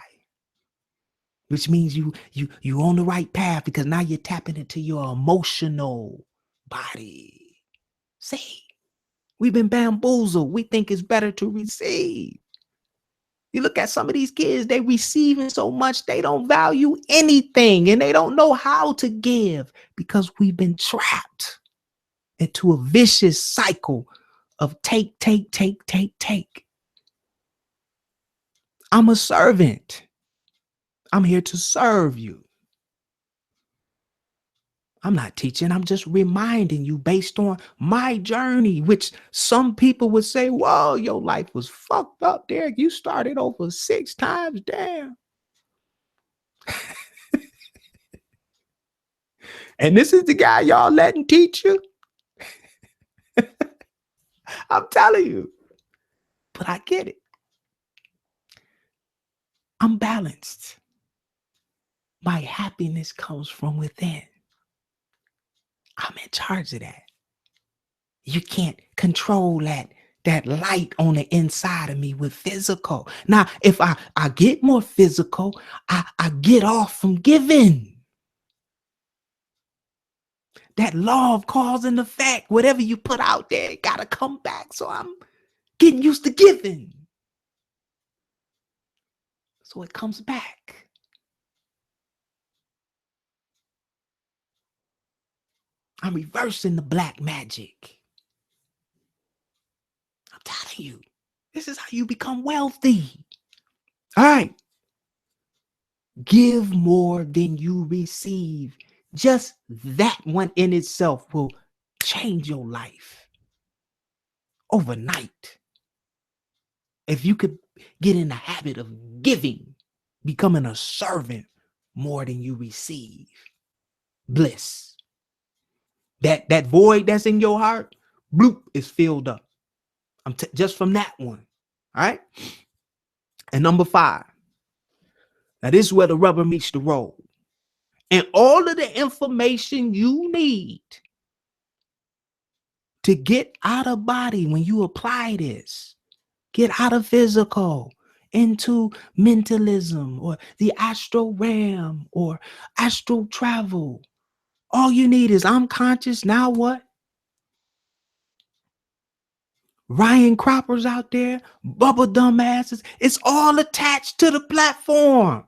Which means you on the right path, because now you're tapping into your emotional body. See, we've been bamboozled. We think it's better to receive. You look at some of these kids, they receiving so much, they don't value anything, and they don't know how to give, because we've been trapped into a vicious cycle of take, take, take, take, take. I'm a servant. I'm here to serve you. I'm not teaching. I'm just reminding you based on my journey, which some people would say, whoa, your life was fucked up, Derek. You started over 6 times. Damn. And this is the guy y'all letting teach you? I'm telling you. But I get it. I'm balanced. My happiness comes from within. I'm in charge of that. You can't control that light on the inside of me with physical. Now, if I get more physical, I get off from giving. That law of cause and effect, whatever you put out there, it got to come back. So I'm getting used to giving. So it comes back. I'm reversing the black magic. I'm telling you, this is how you become wealthy. All right. Give more than you receive. Just that one in itself will change your life overnight. If you could get in the habit of giving, becoming a servant more than you receive. Bliss. That void that's in your heart, bloop, is filled up. Just from that one. All right. And number 5. Now this is where the rubber meets the road. And all of the information you need to get out of body when you apply this, get out of physical into mentalism or the astral realm or astral travel. All you need is I'm conscious. Now what? Ryan Croppers out there, Bubba dumbasses. It's all attached to the platform.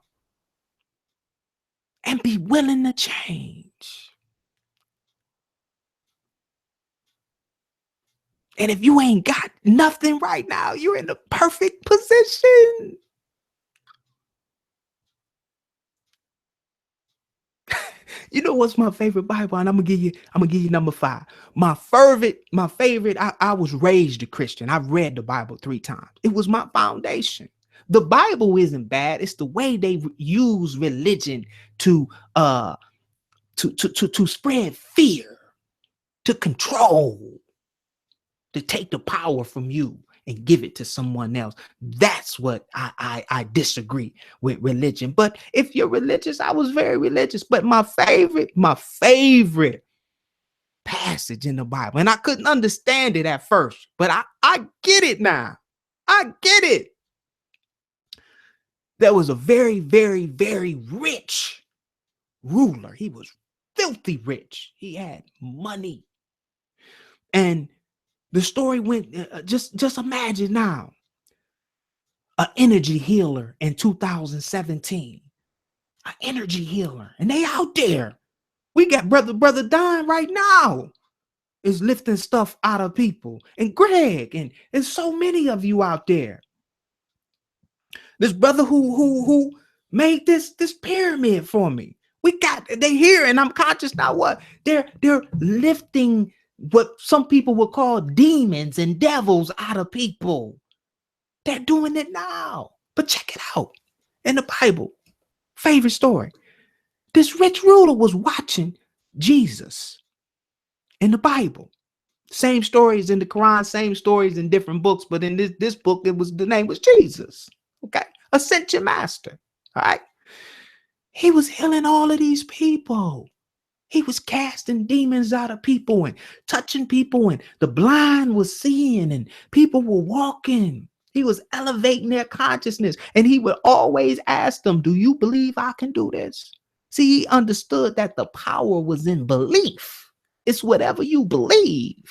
And be willing to change. And if you ain't got nothing right now, you're in the perfect position. You know what's my favorite Bible? And I'm gonna give you number 5. My favorite, I was raised a Christian. I've read the Bible 3 times. It was my foundation. The Bible isn't bad. It's the way they use religion to spread fear, to control, to take the power from you and give it to someone else. That's what I disagree with religion. But if you're religious, I was very religious. But my favorite passage in the Bible, and I couldn't understand it at first, but I get it now. I get it. There was a very, very, very rich ruler. He was filthy rich. He had money. And the story went, just imagine now, an energy healer in 2017, an energy healer, and they out there. We got brother Don right now is lifting stuff out of people, and Greg, and so many of you out there. This brother who made this pyramid for me. They here, and I'm conscious now. What they're lifting what some people would call demons and devils out of people. They're doing it now. But check it out in the Bible. Favorite story. This rich ruler was watching Jesus in the Bible. Same stories in the Quran, same stories in different books, but in this book, the name was Jesus. Okay, Ascension Master. All right. He was healing all of these people. He was casting demons out of people and touching people, and the blind was seeing, and people were walking. He was elevating their consciousness, and he would always ask them, do you believe I can do this? See, he understood that the power was in belief. It's whatever you believe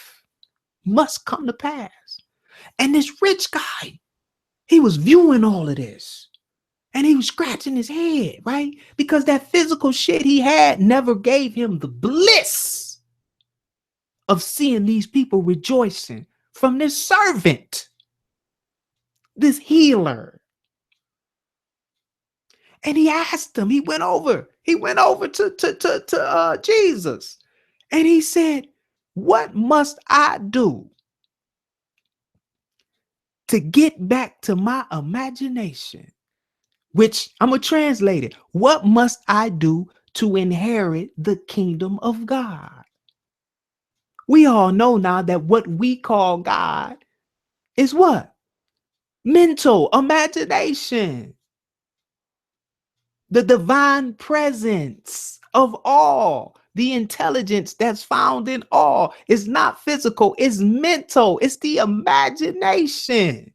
must come to pass. And this rich guy, he was viewing all of this, and he was scratching his head, right? Because that physical shit he had never gave him the bliss of seeing these people rejoicing from this servant, this healer. And he asked him, he went over to Jesus, and he said, what must I do to get back to my imagination? Which I'm going to translate it. What must I do to inherit the kingdom of God? We all know now that what we call God is what? Mental imagination. The divine presence of all. The intelligence that's found in all is not physical, it's mental, it's the imagination.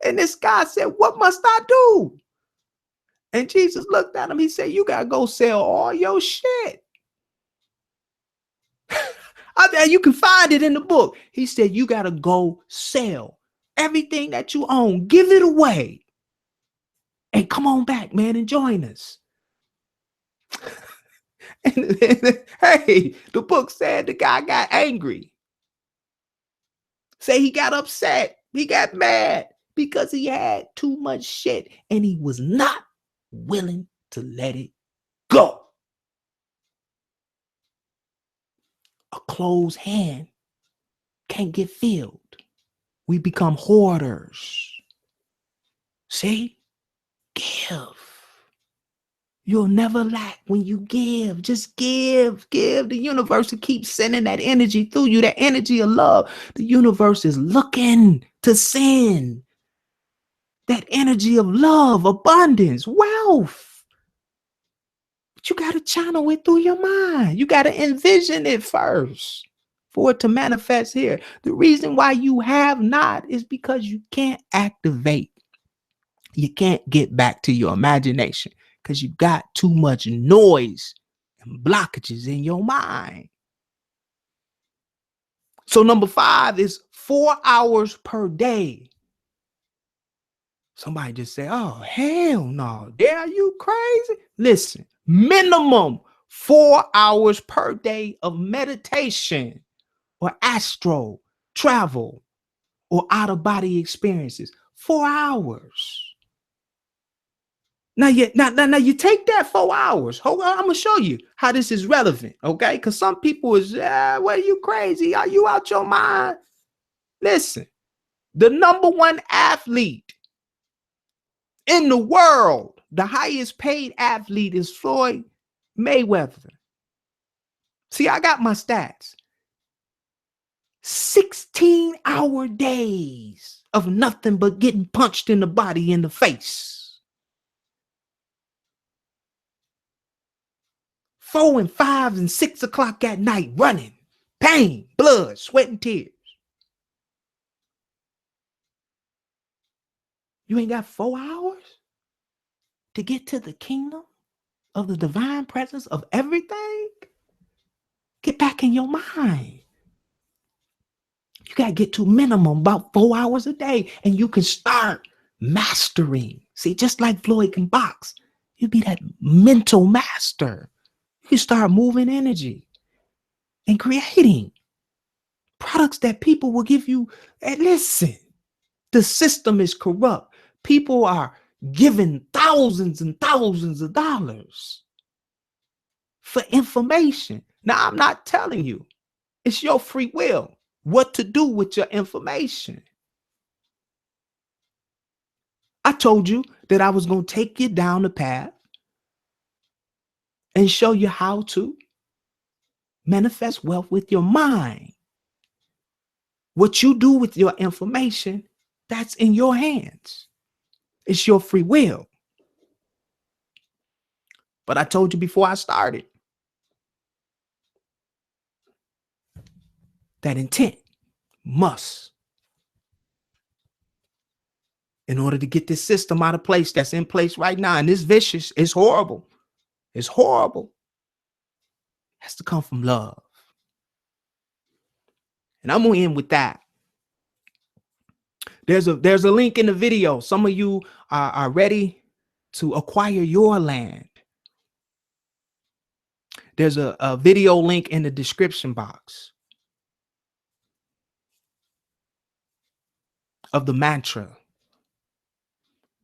And this guy said, what must I do? And Jesus looked at him. He said, you got to go sell all your shit. You can find it in the book. He said, you got to go sell everything that you own. Give it away. And come on back, man, and join us. and hey, the book said the guy got angry. Say he got upset. He got mad because he had too much shit and he was not willing to let it go. A closed hand can't get filled. We become hoarders. See? Give. You'll never lack when you give. Just give. The universe will keep sending that energy through you, that energy of love. The universe is looking to send that energy of love, abundance, wealth. But you got to channel it through your mind. You got to envision it first for it to manifest here. The reason why you have not is because you can't activate. You can't get back to your imagination because you got too much noise and blockages in your mind. So number 5 is 4 hours per day. Somebody just say, oh, hell no. Are you crazy? Listen, minimum 4 hours per day of meditation or astral travel or out-of-body experiences. 4 hours. Now you take that 4 hours. Hold on, I'm gonna show you how this is relevant, okay? Because some people is, well, are you crazy? Are you out your mind? Listen, the number 1 athlete in the world, the highest paid athlete is Floyd Mayweather. See, I got my stats. 16-hour days of nothing but getting punched in the body, in the face. 4 and 5 and 6 o'clock at night running. Pain, blood, sweat, and tears. You ain't got 4 hours to get to the kingdom of the divine presence of everything? Get back in your mind. You got to get to minimum about 4 hours a day, and you can start mastering. See, just like Floyd can box, you be that mental master. You can start moving energy and creating products that people will give you. And listen, the system is corrupt. People are giving thousands and thousands of dollars for information. Now, I'm not telling you. It's your free will what to do with your information. I told you that I was going to take you down the path and show you how to manifest wealth with your mind. What you do with your information, that's in your hands. It's your free will. But I told you before I started that intent must, in order to get this system out of place that's in place right now, and it's vicious, it's horrible. It's horrible. It has to come from love. And I'm going to end with that. There's a link in the video. Some of you are ready to acquire your land. There's a video link in the description box of the mantra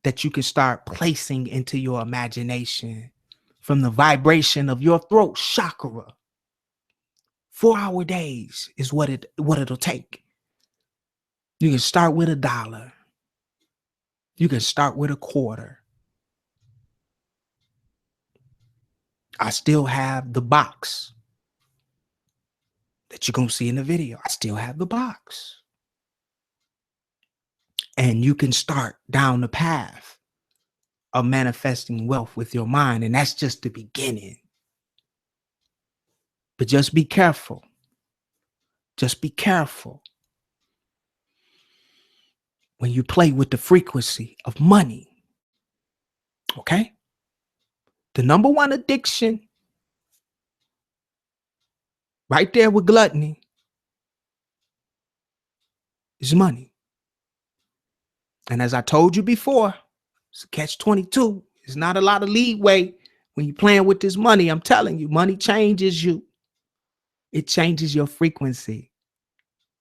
that you can start placing into your imagination from the vibration of your throat chakra. 4-hour days is what it'll take. You can start with $1. You can start with $0.25. I still have the box that you're going to see in the video. I still have the box. And you can start down the path of manifesting wealth with your mind. And that's just the beginning. But just be careful. Just be careful when you play with the frequency of money. Okay? The number 1 addiction right there with gluttony is money. And as I told you before, it's a catch-22. There's not a lot of leeway when you're playing with this money. I'm telling you, money changes you. It changes your frequency.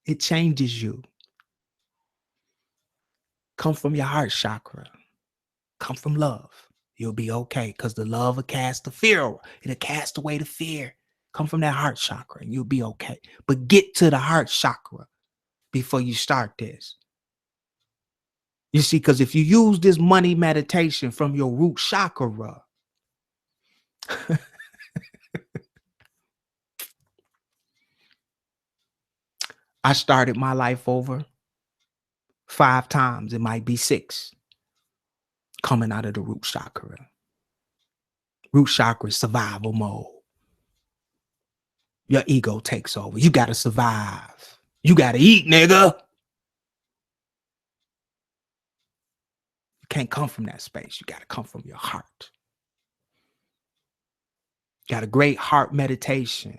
It changes you. Come from your heart chakra. Come from love. You'll be okay because the love will cast the fear. It'll cast away the fear. Come from that heart chakra and you'll be okay. But get to the heart chakra before you start this. You see, because if you use this money meditation from your root chakra, I started my life over 5 times. It might be 6 coming out of the root chakra. Root chakra is survival mode. Your ego takes over. You got to survive. You got to eat, nigga. You can't come from that space. You got to come from your heart. Got a great heart meditation.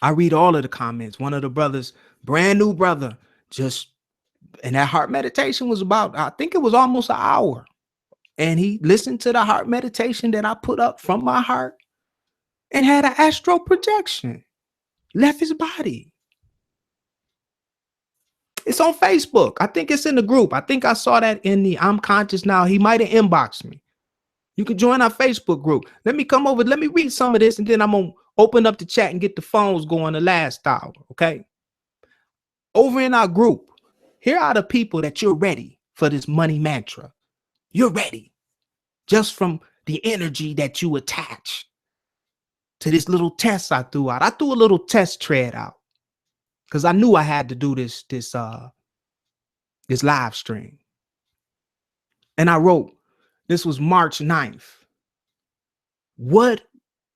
I read all of the comments. One of the brothers, brand new brother, and that heart meditation was about, I think it was almost an hour. And he listened to the heart meditation that I put up from my heart and had an astral projection. Left his body. It's on Facebook. I think it's in the group. I think I saw that in the I'm Conscious Now. He might have inboxed me. You can join our Facebook group. Let me come over. Let me read some of this, and then I'm going to open up the chat and get the phones going the last hour, okay? Over in our group, here are the people that you're ready for this money mantra. You're ready just from the energy that you attach to this little test I threw out. I threw a little test thread out because I knew I had to do this live stream. And I wrote, this was March 9th. What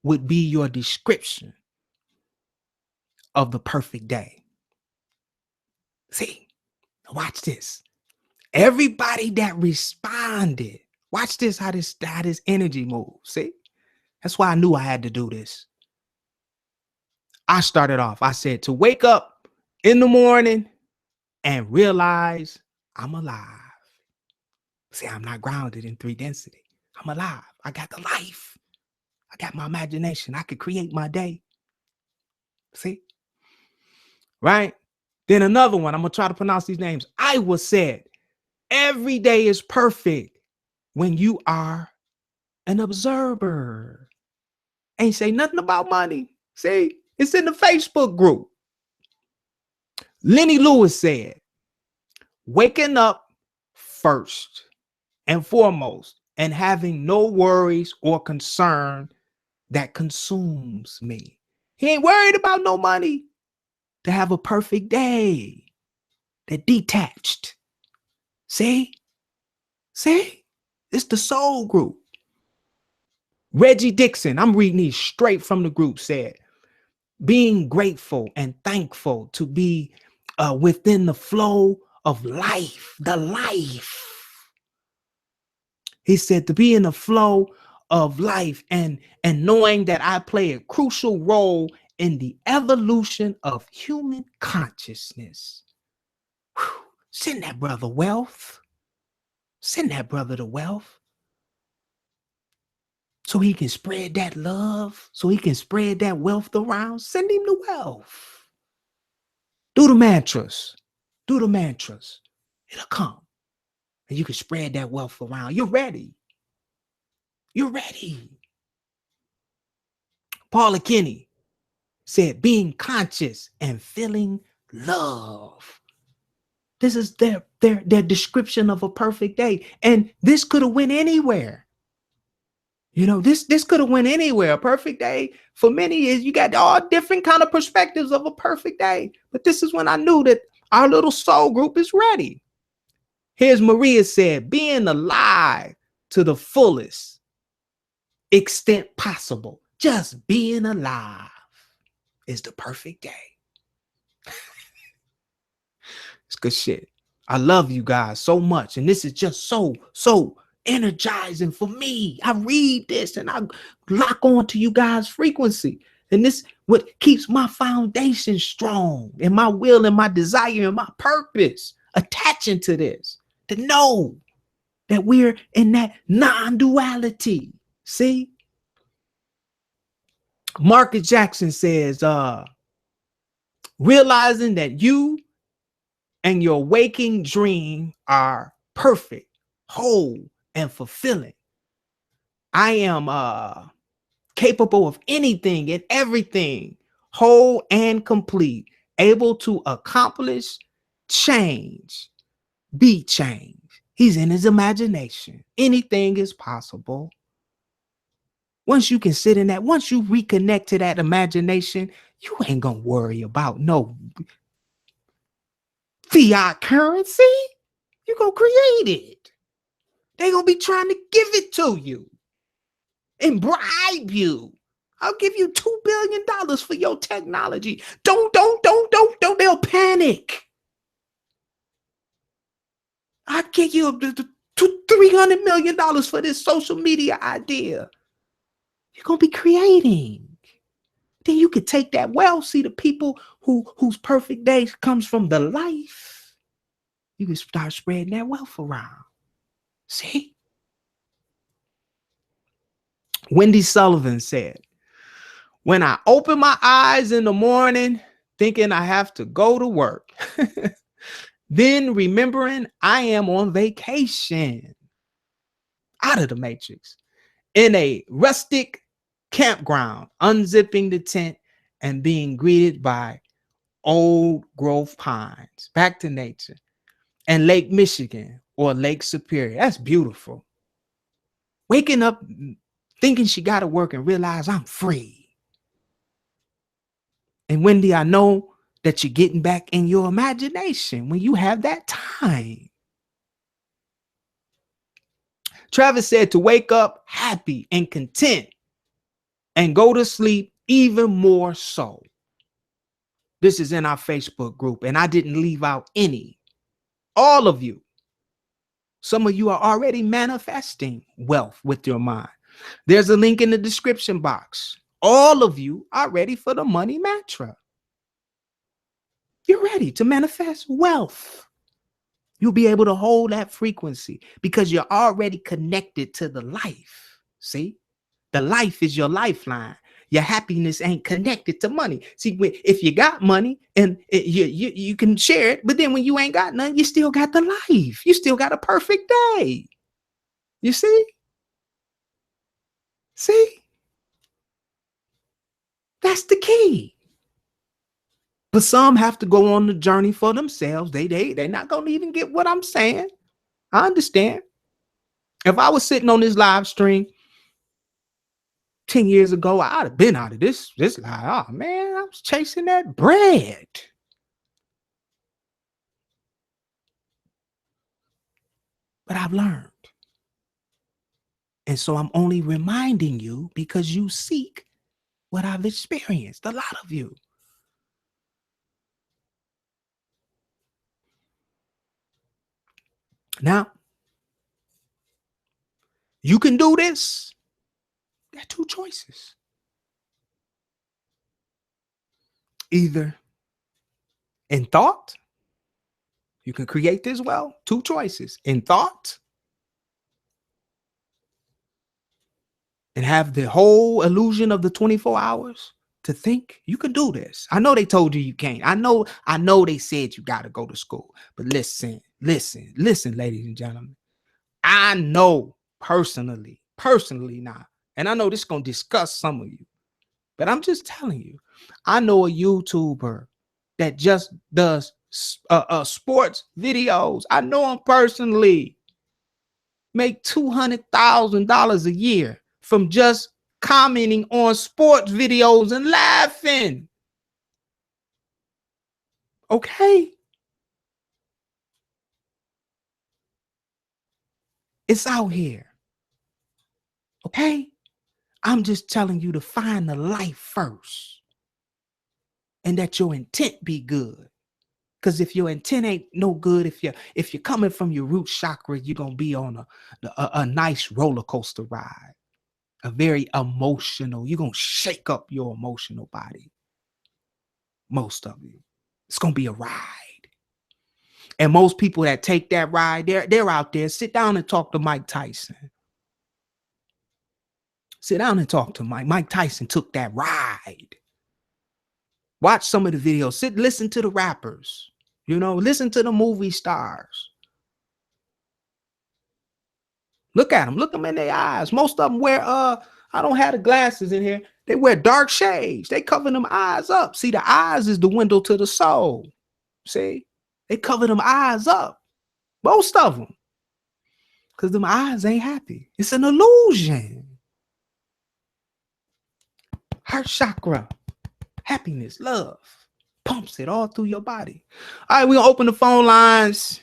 would be your description of the perfect day? See, watch this. Everybody that responded, watch this, how this energy moves. See, that's why I knew I had to do this. I started off, I said, to wake up in the morning and realize I'm alive. See, I'm not grounded in 3 density. I'm alive. I got the life. I got my imagination. I could create my day. See? Right? Then another one. I'm going to try to pronounce these names. Iowa said, every day is perfect when you are an observer. Ain't say nothing about money. See? It's in the Facebook group. Lenny Lewis said, waking up first and foremost and having no worries or concern that consumes me. He ain't worried about no money. To have a perfect day. They're detached. See? It's the soul group. Reggie Dixon, I'm reading these straight from the group, said, being grateful and thankful to be within the flow of life, the life. He said to be in the flow of life and knowing that I play a crucial role in the evolution of human consciousness. Whew. Send that brother wealth. Send that brother the wealth. So he can spread that love, so he can spread that wealth around. Send him the wealth. Do the mantras. Do the mantras. It'll come. And you can spread that wealth around. You're ready. You're ready. Paula Kinney said, being conscious and feeling love. This is their description of a perfect day. And this could have went anywhere. You know, this could have went anywhere. A perfect day for many is you got all different kind of perspectives of a perfect day. But this is when I knew that our little soul group is ready. Here's Maria said, being alive to the fullest extent possible. Just being alive is the perfect day. It's good shit. I love you guys so much. And this is just so energizing for me. I read this and I lock on to you guys' frequency. And this what keeps my foundation strong and my will and my desire and my purpose attaching to this. To know that we're in that non-duality. See? Marcus Jackson says, realizing that you and your waking dream are perfect, whole, and fulfilling. I am capable of anything and everything, whole and complete, able to accomplish change, be changed. He's in his imagination. Anything is possible. Once you can sit in that, once you reconnect to that imagination, you ain't gonna worry about no fiat currency. You're gonna create it. They're gonna be trying to give it to you and bribe you. I'll give you $2 billion for your technology. Don't. They'll panic. I'll give you $300 million for this social media idea. You're gonna be creating. then you could take that wealth. See, the people whose perfect day comes from the life, you can start spreading that wealth around. See? Wendy Sullivan said, when I open my eyes in the morning, thinking I have to go to work, then remembering I am on vacation, out of the matrix, in a rustic campground, unzipping the tent and being greeted by old growth pines, back to nature, and Lake Michigan or Lake Superior. That's beautiful. Waking up thinking she got to work and realize I'm free. And Wendy, I know that you're getting back in your imagination when you have that time. Travis said to wake up happy and content and go to sleep even more so. This is in our Facebook group, and I didn't leave out any. All of you. Some of you are already manifesting wealth with your mind. There's a link in the description box. All of you are ready for the money mantra. You're ready to manifest wealth. You'll be able to hold that frequency because you're already connected to the life. See, the life is your lifeline. Your happiness ain't connected to money. See, if you got money and you can share it, but then when you ain't got none, you still got the life. You still got a perfect day. You see? See? That's the key. But some have to go on the journey for themselves. They're not going to even get what I'm saying. I understand. If I was sitting on this live stream 10 years ago, I'd have been out of this live. Oh, man, I was chasing that bread. But I've learned. And so I'm only reminding you because you seek what I've experienced, a lot of you. Now, you can do this. There are two choices. Either in thought, you can create this well. Two choices. In thought, and have the whole illusion of the 24 hours to think. You can do this. I know they told you can't. I know they said you got to go to school. But listen, ladies and gentlemen. I know personally now, and I know this is going to disgust some of you, but I'm just telling you, I know a YouTuber that just does sports videos. I know him personally. Make $200,000 a year from just commenting on sports videos and laughing. Okay? It's out here. Okay? I'm just telling you to find the life first and that your intent be good. Because if your intent ain't no good, if you're coming from your root chakra, you're going to be on a nice roller coaster ride. A very emotional, you're going to shake up your emotional body. Most of you. It's going to be a ride. And most people that take that ride, they're out there. Sit down and talk to Mike Tyson. Sit down and talk to Mike. Mike Tyson took that ride. Watch some of the videos. Listen to the rappers. Listen to the movie stars. Look at them. Look them in their eyes. Most of them wear, I don't have the glasses in here. They wear dark shades. They cover them eyes up. See, the eyes is the window to the soul. See? They cover them eyes up. Most of them. Because them eyes ain't happy. It's an illusion. Heart chakra. Happiness, love. Pumps it all through your body. All right, we're going to open the phone lines.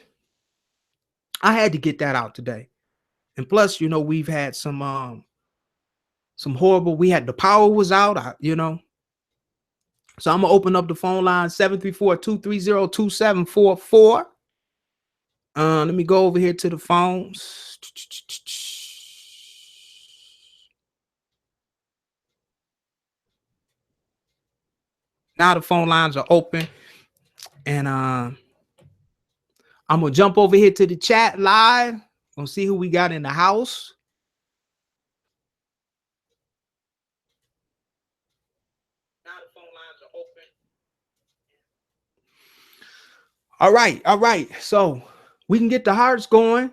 I had to get that out today. And plus, we've had some horrible, the power was out, So I'm going to open up the phone line, 734-230-2744. Let me go over here to the phones. Now the phone lines are open. And I'm gonna jump over here to the chat live. Gonna see who we got in the house. Now the phone lines are open. All right. So we can get the hearts going.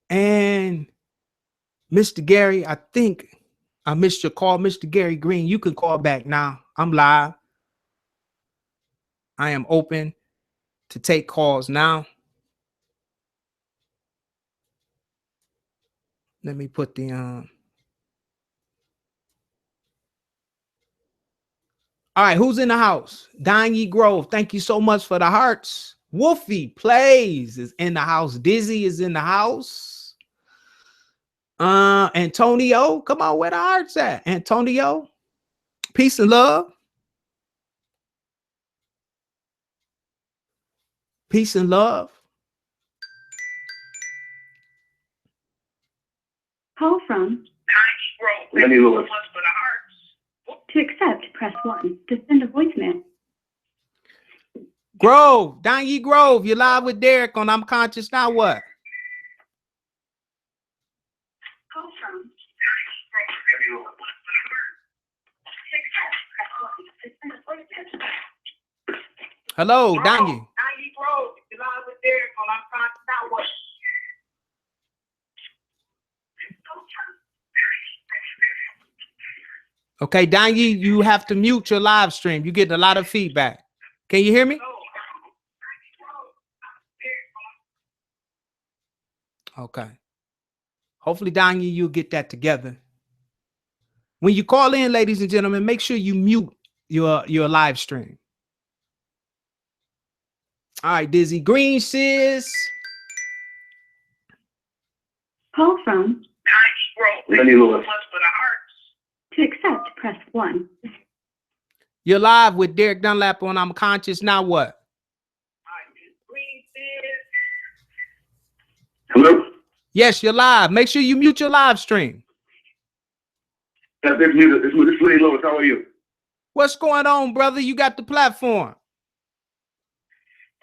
And Mr. Gary, I think I missed your call. Mr. Gary Green, you can call back now. I'm live. I am open to take calls now. Let me put the all right, who's in the house? Donnie Grove, thank you so much for the hearts. Wolfie Plays is in the house. Dizzy is in the house. Antonio, come on, where the hearts at? Antonio, peace and love. Peace and love. Call from Lenny Lewis. to accept, press 1. To send a voicemail. Grove, Donnie Grove, you're live with Derek on I'm Conscious Now What? Call from Hello, Donnie. Donnie Grove, you're live with Derek on I'm Conscious Now What? Okay, Donnie, you have to mute your live stream. You get a lot of feedback. Can you hear me? Okay. Hopefully, Donnie, you'll get that together. When you call in, ladies and gentlemen, make sure you mute your live stream. All right, Dizzy Green sis. Call from Lenny Lewis. to accept, press 1. You're live with Derek Dunlap on I'm Conscious Now What? Hello? Yes, you're live. Make sure you mute your live stream. This is Lenny Lewis. How are you? What's going on, brother? You got the platform.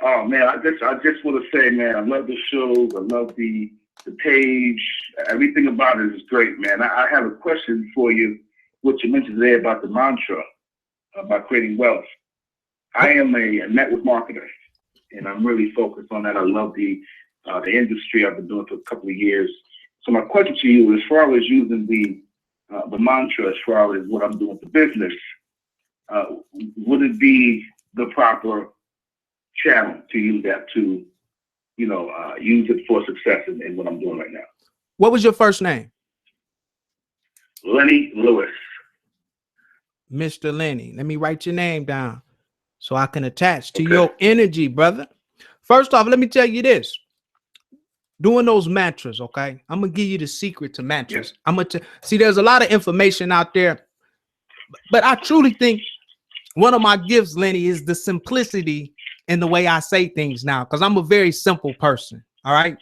Oh, man, I just want to say, man, I love the shows. I love the page. Everything about it is great, man. I have a question for you, what you mentioned today about the mantra, about creating wealth. I am a network marketer, and I'm really focused on that. I love the industry. I've been doing it for a couple of years. So my question to you, as far as using the mantra, as far as what I'm doing for business, would it be the proper channel to use that to, use it for success in what I'm doing right now? What was your first name? Lenny Lewis. Mr. Lenny. Let me write your name down so I can attach to your energy, brother. First off, let me tell you this. Doing those mantras, okay? I'm going to give you the secret to mantras. Yes. I'm going to see there's a lot of information out there, but I truly think one of my gifts, Lenny, is the simplicity in the way I say things now, because I'm a very simple person, all right?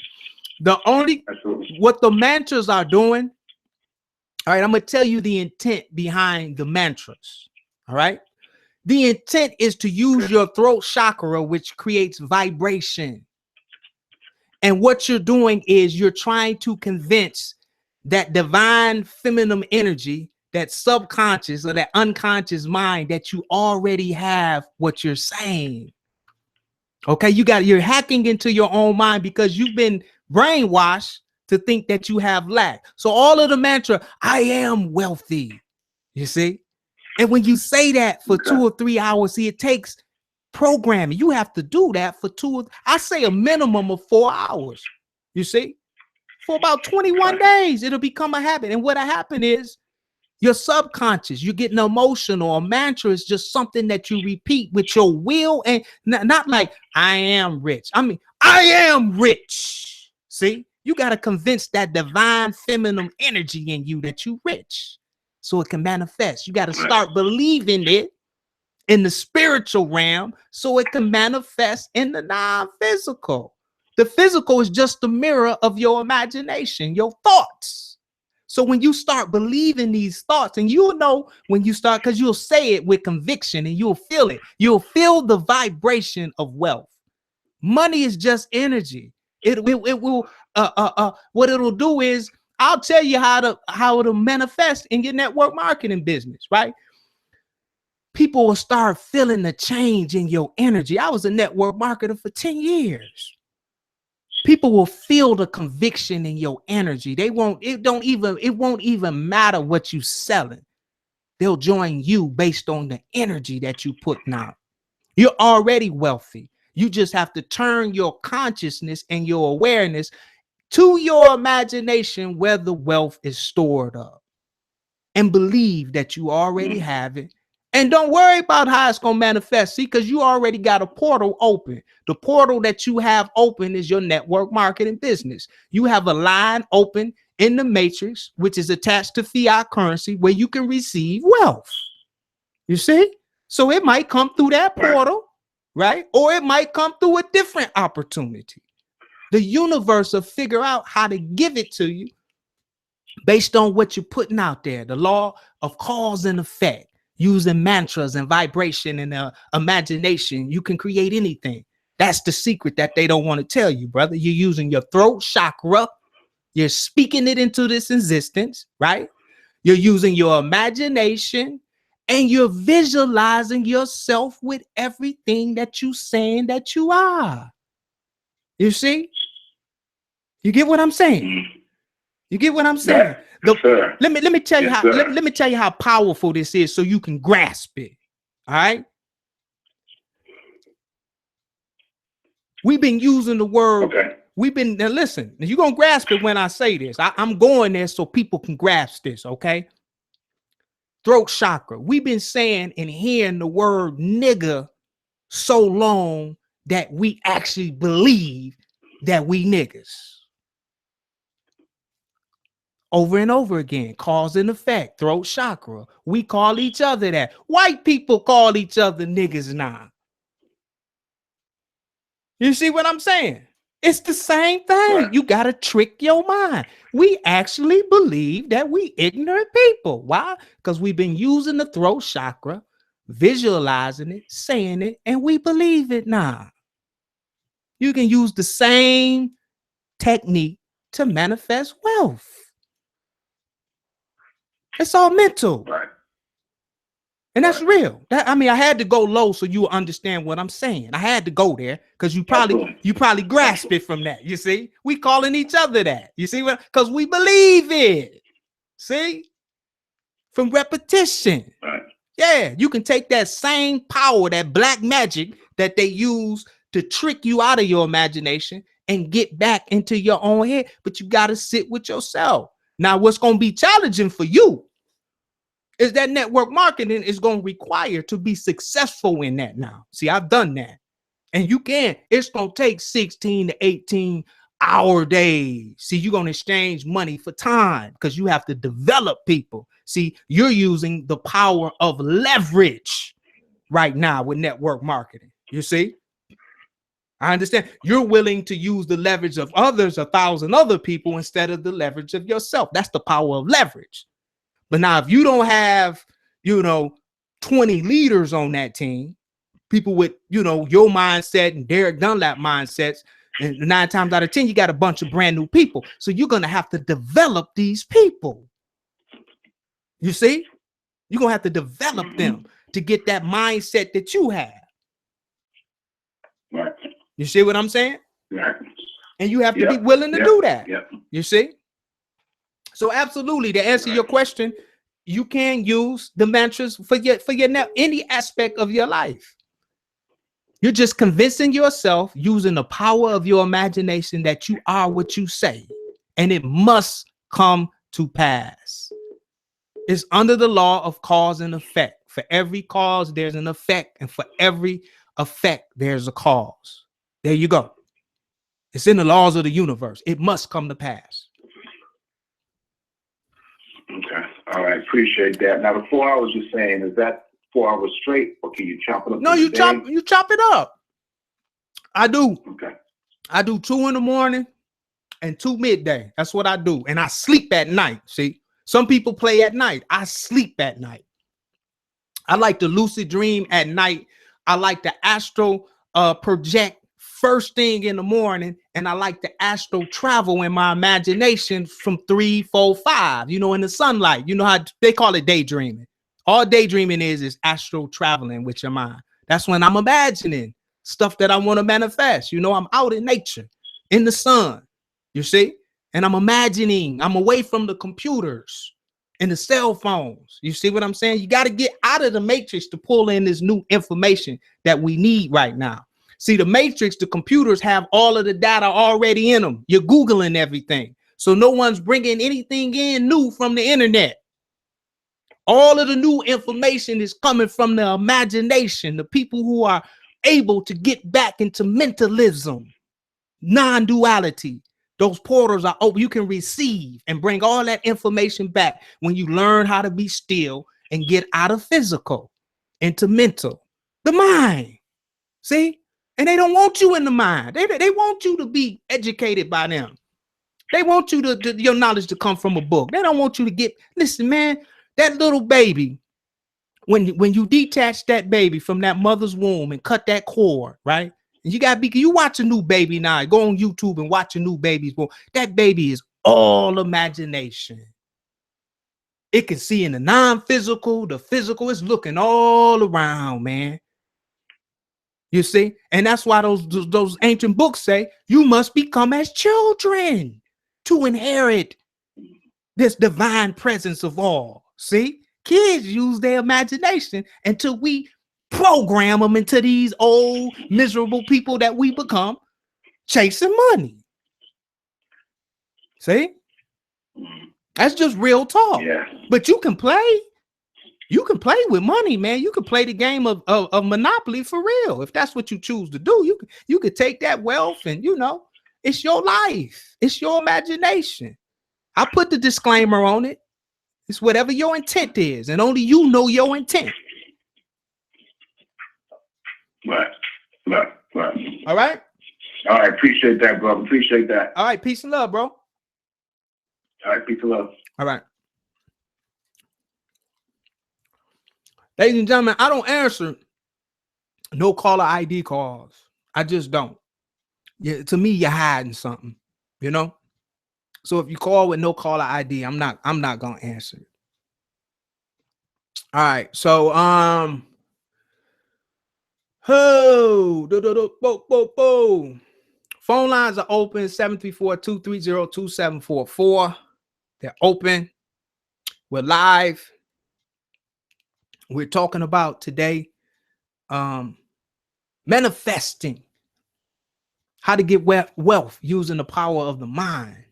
What the mantras are doing, all right, I'm going to tell you the intent behind the mantras, all right? The intent is to use your throat chakra, which creates vibration. And what you're doing is you're trying to convince that divine feminine energy, that subconscious or that unconscious mind, that you already have what you're saying. Okay, you're hacking into your own mind because you've been brainwashed to think that you have lack. So all of the mantra, I am wealthy, you see? And when you say that for 2 or 3 hours, see, it takes programming. You have to do that for I say a minimum of 4 hours, you see? For about 21 days, it'll become a habit. And what happened is your subconscious, you're getting emotional. A mantra is just something that you repeat with your will, and not like I am rich. I mean, I am rich. See, you got to convince that divine feminine energy in you that you're rich so it can manifest. You got to start believing it in the spiritual realm so it can manifest in the non-physical. The physical is just the mirror of your imagination, your thoughts. So when you start believing these thoughts, and you'll know when you start, because you'll say it with conviction and you'll feel it. You'll feel the vibration of wealth. Money is just energy. It will what it'll do is, I'll tell you how it'll manifest in your network marketing business, right? People will start feeling the change in your energy. I was a network marketer for 10 years. People will feel the conviction in your energy. It won't even matter what you selling. They'll join you based on the energy that you put out. You're already wealthy. You just have to turn your consciousness and your awareness to your imagination where the wealth is stored up, and believe that you already have it. And don't worry about how it's going to manifest. See, because you already got a portal open. The portal that you have open is your network marketing business. You have a line open in the matrix, which is attached to fiat currency, where you can receive wealth. You see? So it might come through that portal, right? Or it might come through a different opportunity. The universe will figure out how to give it to you based on what you're putting out there. The law of cause and effect. Using mantras and vibration and imagination, you can create anything. That's the secret that they don't want to tell you, brother. You're using your throat chakra. You're speaking it into this existence, right? You're using your imagination, and you're visualizing yourself with everything that you're saying that you are. You see? You get what I'm saying? You get what I'm saying? Let me tell you let me tell you how powerful this is so you can grasp it. All right. We've been using the word. Okay. Now listen, you're gonna grasp it when I say this. I'm going there so people can grasp this, okay? Throat chakra. We've been saying and hearing the word nigga so long that we actually believe that we niggas. Over and over again, cause and effect, throat chakra. We call each other that. White people call each other niggas now. You see what I'm saying? It's the same thing. Right. You got to trick your mind. We actually believe that we ignorant people. Why? Because we've been using the throat chakra, visualizing it, saying it, and we believe it now. You can use the same technique to manifest wealth. It's all mental. Right. And that's real. I had to go low so you understand what I'm saying. I had to go there because you probably grasp it from that. You see, we calling each other that. You see what? Because we believe it. See, from repetition. Right. Yeah, you can take that same power, that black magic that they use to trick you out of your imagination and get back into your own head. But you got to sit with yourself. Now, what's going to be challenging for you is that network marketing is going to require to be successful in that now. See, I've done that. And you can. It's going to take 16 to 18 hour days. See, you're going to exchange money for time because you have to develop people. See, you're using the power of leverage right now with network marketing. You see? I understand you're willing to use the leverage of others, 1,000 other people, instead of the leverage of yourself. That's the power of leverage. But now, if you don't have, 20 leaders on that team, people with, your mindset and Derek Dunlap mindsets, and 9 times out of 10, you got a bunch of brand new people. So you're going to have to develop these people. You see? You're going to have to develop them to get that mindset that you have. Right. You see what I'm saying? Right. And you have to be willing to do that. You see? So absolutely, to answer your question, you can use the mantras for your any aspect of your life. You're just convincing yourself using the power of your imagination that you are what you say, and it must come to pass. It's under the law of cause and effect. For every cause, there's an effect, and for every effect, there's a cause. There you go. It's in the laws of the universe. It must come to pass. Okay. All right. Appreciate that. Now, the 4 hours you're saying, is that 4 hours straight, or can you chop it up? No, you chop it up. I do. Okay. I do 2 in the morning and 2 midday. That's what I do. And I sleep at night. See, Some people play at night. I sleep at night. I like to lucid dream at night. I like to astral project first thing in the morning, and I like to astral travel in my imagination from 3, 4, 5, you know, in the sunlight. You know how they call it daydreaming. All daydreaming is astral traveling with your mind. That's when I'm imagining stuff that I want to manifest. You know, I'm out in nature, in the sun, you see, and I'm imagining I'm away from the computers and the cell phones. You see what I'm saying? You got to get out of the matrix to pull in this new information that we need right now. See, the matrix, the computers have all of the data already in them. You're Googling everything. So no one's bringing anything in new from the internet. All of the new information is coming from the imagination, the people who are able to get back into mentalism, non-duality. Those portals are open. You can receive and bring all that information back when you learn how to be still and get out of physical into mental, the mind. See? And they don't want you in the mind. They want you to be educated by them. They want you to your knowledge to come from a book. They don't want you to get, listen, man, that little baby, when you detach that baby from that mother's womb and cut that cord, right? And you gotta be, you watch a new baby now, go on YouTube and watch a new baby's born. That baby is all imagination. It can see in the non-physical, the physical is looking all around, man. You see, and that's why those ancient books say you must become as children to inherit this divine presence of all. See, kids use their imagination until we program them into these old miserable people that we become, chasing money. See, that's just real talk. Yeah. But you can play. You can play with money, man. You can play the game of Monopoly for real. If that's what you choose to do, you could take that wealth and, you know, it's your life. It's your imagination. I put the disclaimer on it. It's whatever your intent is, and only you know your intent. Right. All right? All right. Appreciate that, bro. Appreciate that. All right. Peace and love, bro. All right. Peace and love. All right. Ladies and gentlemen, I don't answer no caller ID calls. I just don't. Yeah, to me, you're hiding something, you know? So if you call with no caller ID, I'm not gonna answer it. All right. So phone lines are open, 734-230-2744. They're open. We're live. We're talking about today manifesting, how to get wealth using the power of the mind.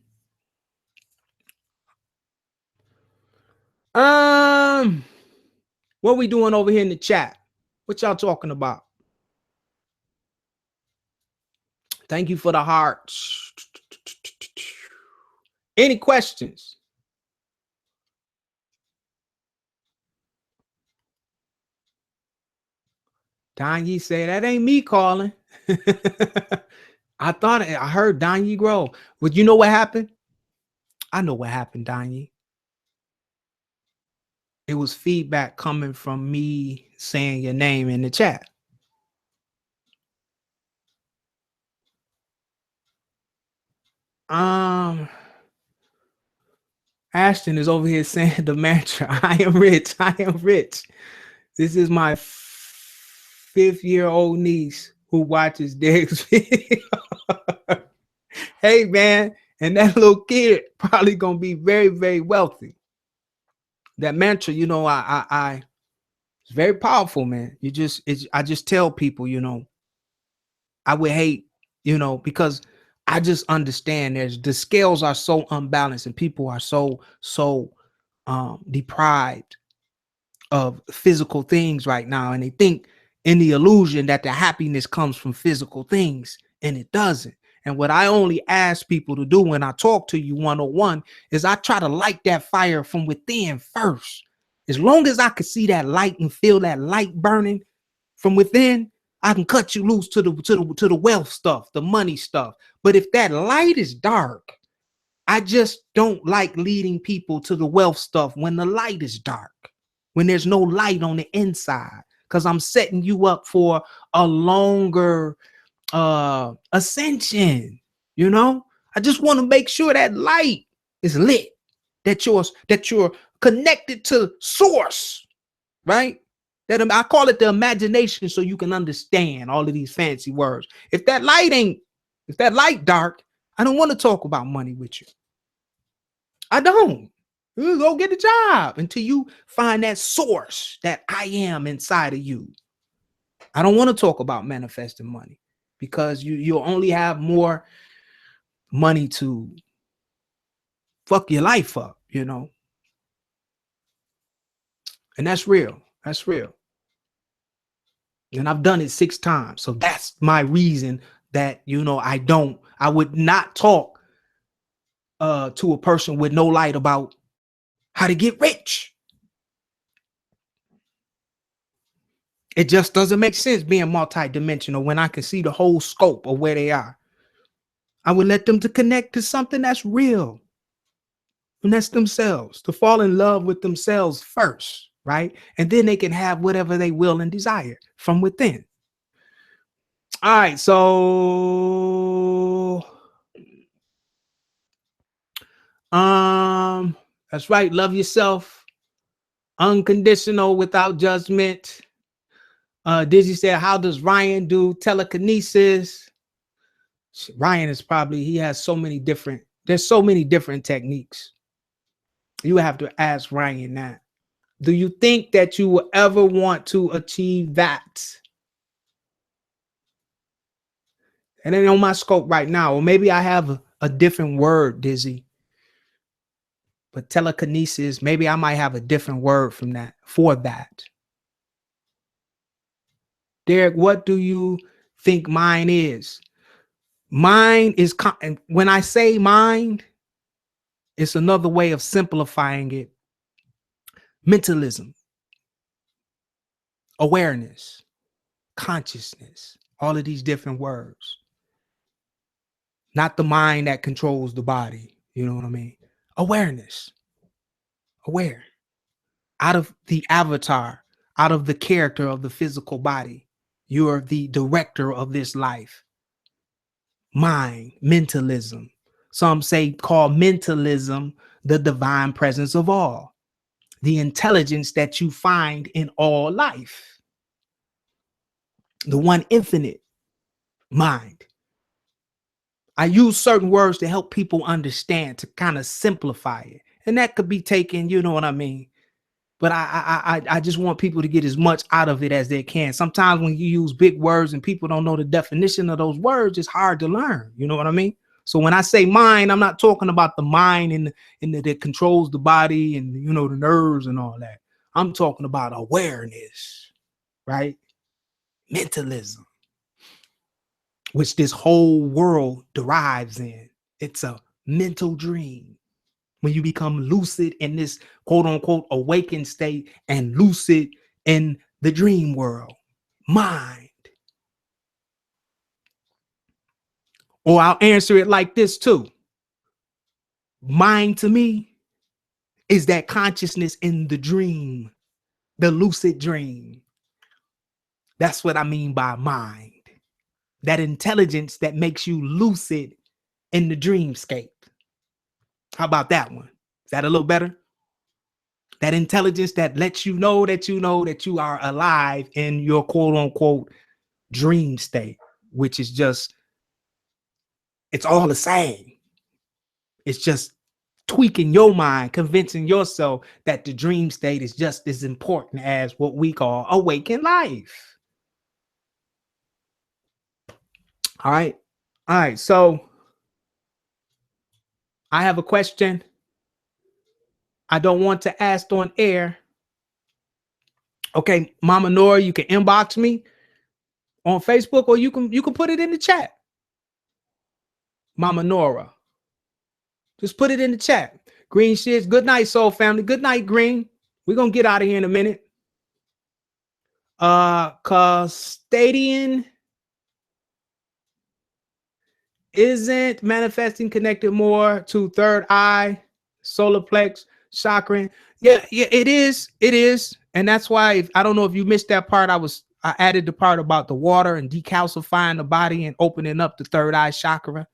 What we doing over here in the chat? What y'all talking about? Thank you for the hearts. Any questions? Donye say that ain't me calling. I heard Donye grow. But you know what happened? I know what happened, Donye. It was feedback coming from me saying your name in the chat. Ashton is over here saying the mantra, I am rich, I am rich. This is my 5-year-old niece who watches Derek's video. Hey, man, and that little kid probably gonna be very, very wealthy. That mantra, you know, I it's very powerful, man. I just tell people, you know, I would hate, you know, because I just understand the scales are so unbalanced and people are so deprived of physical things right now, and they think in the illusion that the happiness comes from physical things, and it doesn't. And what I only ask people to do when I talk to you one-on-one is I try to light that fire from within first. As long as I can see that light and feel that light burning from within, I can cut you loose to the wealth stuff, the money stuff. But if that light is dark, I just don't like leading people to the wealth stuff when the light is dark, when there's no light on the inside, because I'm setting you up for a longer ascension. You know, I just want to make sure that light is lit, that you're connected to source, right? That I call it the imagination, so you can understand all of these fancy words. If that light dark, I don't want to talk about money with you. I don't. You go get a job until you find that source that I am inside of you. I don't want to talk about manifesting money, because you'll only have more money to fuck your life up, you know. And that's real. That's real. And I've done it 6 times. So that's my reason that, you know, I would not talk to a person with no light about how to get rich. It just doesn't make sense being multidimensional when I can see the whole scope of where they are. I would let them to connect to something that's real. And that's themselves, to fall in love with themselves first, right? And then they can have whatever they will and desire from within. All right, so that's right. Love yourself, unconditional, without judgment. Dizzy said, how does Ryan do telekinesis? Ryan is probably, there's so many different techniques. You have to ask Ryan that. Do you think that you will ever want to achieve that? And then on my scope right now, or maybe I have a different word, Dizzy. But telekinesis, maybe I might have a different word for that. Derek, what do you think mine is? Mine is, when I say mind, it's another way of simplifying it. Mentalism, awareness, consciousness, all of these different words. Not the mind that controls the body. You know what I mean? Awareness. Aware. Out of the avatar, out of the character of the physical body. You're the director of this life. Mind, mentalism. Some say call mentalism the divine presence of all. The intelligence that you find in all life. The one infinite mind. I use certain words to help people understand, to kind of simplify it. And that could be taken, you know what I mean? But I just want people to get as much out of it as they can. Sometimes when you use big words and people don't know the definition of those words, it's hard to learn. You know what I mean? So when I say mind, I'm not talking about the mind that controls the body and, you know, the nerves and all that. I'm talking about awareness, right? Mentalism, which this whole world derives in. It's a mental dream. When you become lucid in this quote unquote awakened state and lucid in the dream world, mind. Or I'll answer it like this too. Mind to me is that consciousness in the dream, the lucid dream. That's what I mean by mind. That intelligence that makes you lucid in the dreamscape. How about that one? Is that a little better? That intelligence that lets you know that you are alive in your quote unquote dream state, which is just, it's all the same. It's just tweaking your mind, convincing yourself that the dream state is just as important as what we call awakened life. All right. All right. So I have a question I don't want to ask on air. Okay, Mama Nora, you can inbox me on Facebook, or you can put it in the chat. Mama Nora, just put it in the chat. Green shits. Good night, soul family. Good night, Green. We're gonna get out of here in a minute. Custodian Isn't manifesting connected more to third eye, solar plex, chakra? Yeah, it is. It is. And that's why I don't know if you missed that part. I added the part about the water and decalcifying the body and opening up the third eye chakra.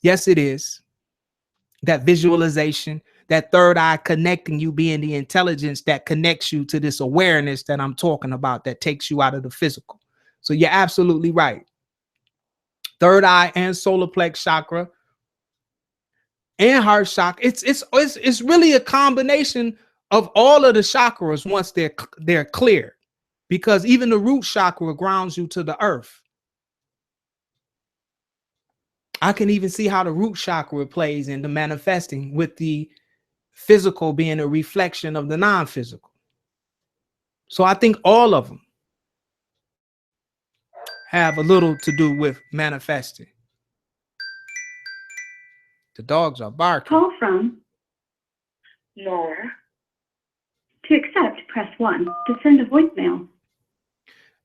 Yes, it is. That visualization, that third eye connecting you, being the intelligence that connects you to this awareness that I'm talking about, that takes you out of the physical. So you're absolutely right. Third eye and solar plex chakra and heart chakra. It's really a combination of all of the chakras once they're clear, because even the root chakra grounds you to the earth. I can even see how the root chakra plays into manifesting, with the physical being a reflection of the non-physical. So I think all of them have a little to do with manifesting. The dogs are barking. Call from Nora. to accept, press 1. To send a voicemail,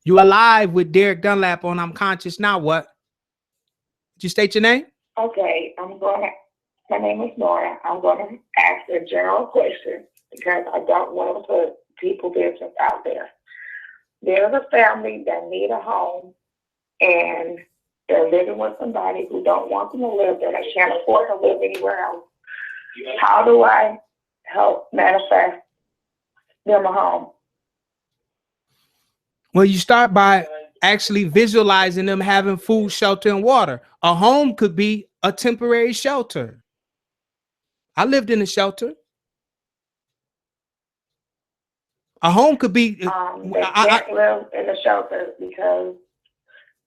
You are live with Derek Dunlap on IMConscious. Now what? Did you state your name? Okay, my name is Nora. I'm going to ask a general question because I don't want to put people business out there. There's a family that need a home and they're living with somebody who don't want them to live there. They can't afford to live anywhere else. How do I help manifest them a home? Well, you start by actually visualizing them having food, shelter, and water. A home could be a temporary shelter. I lived in a shelter. A home could be. They can't live in a shelter because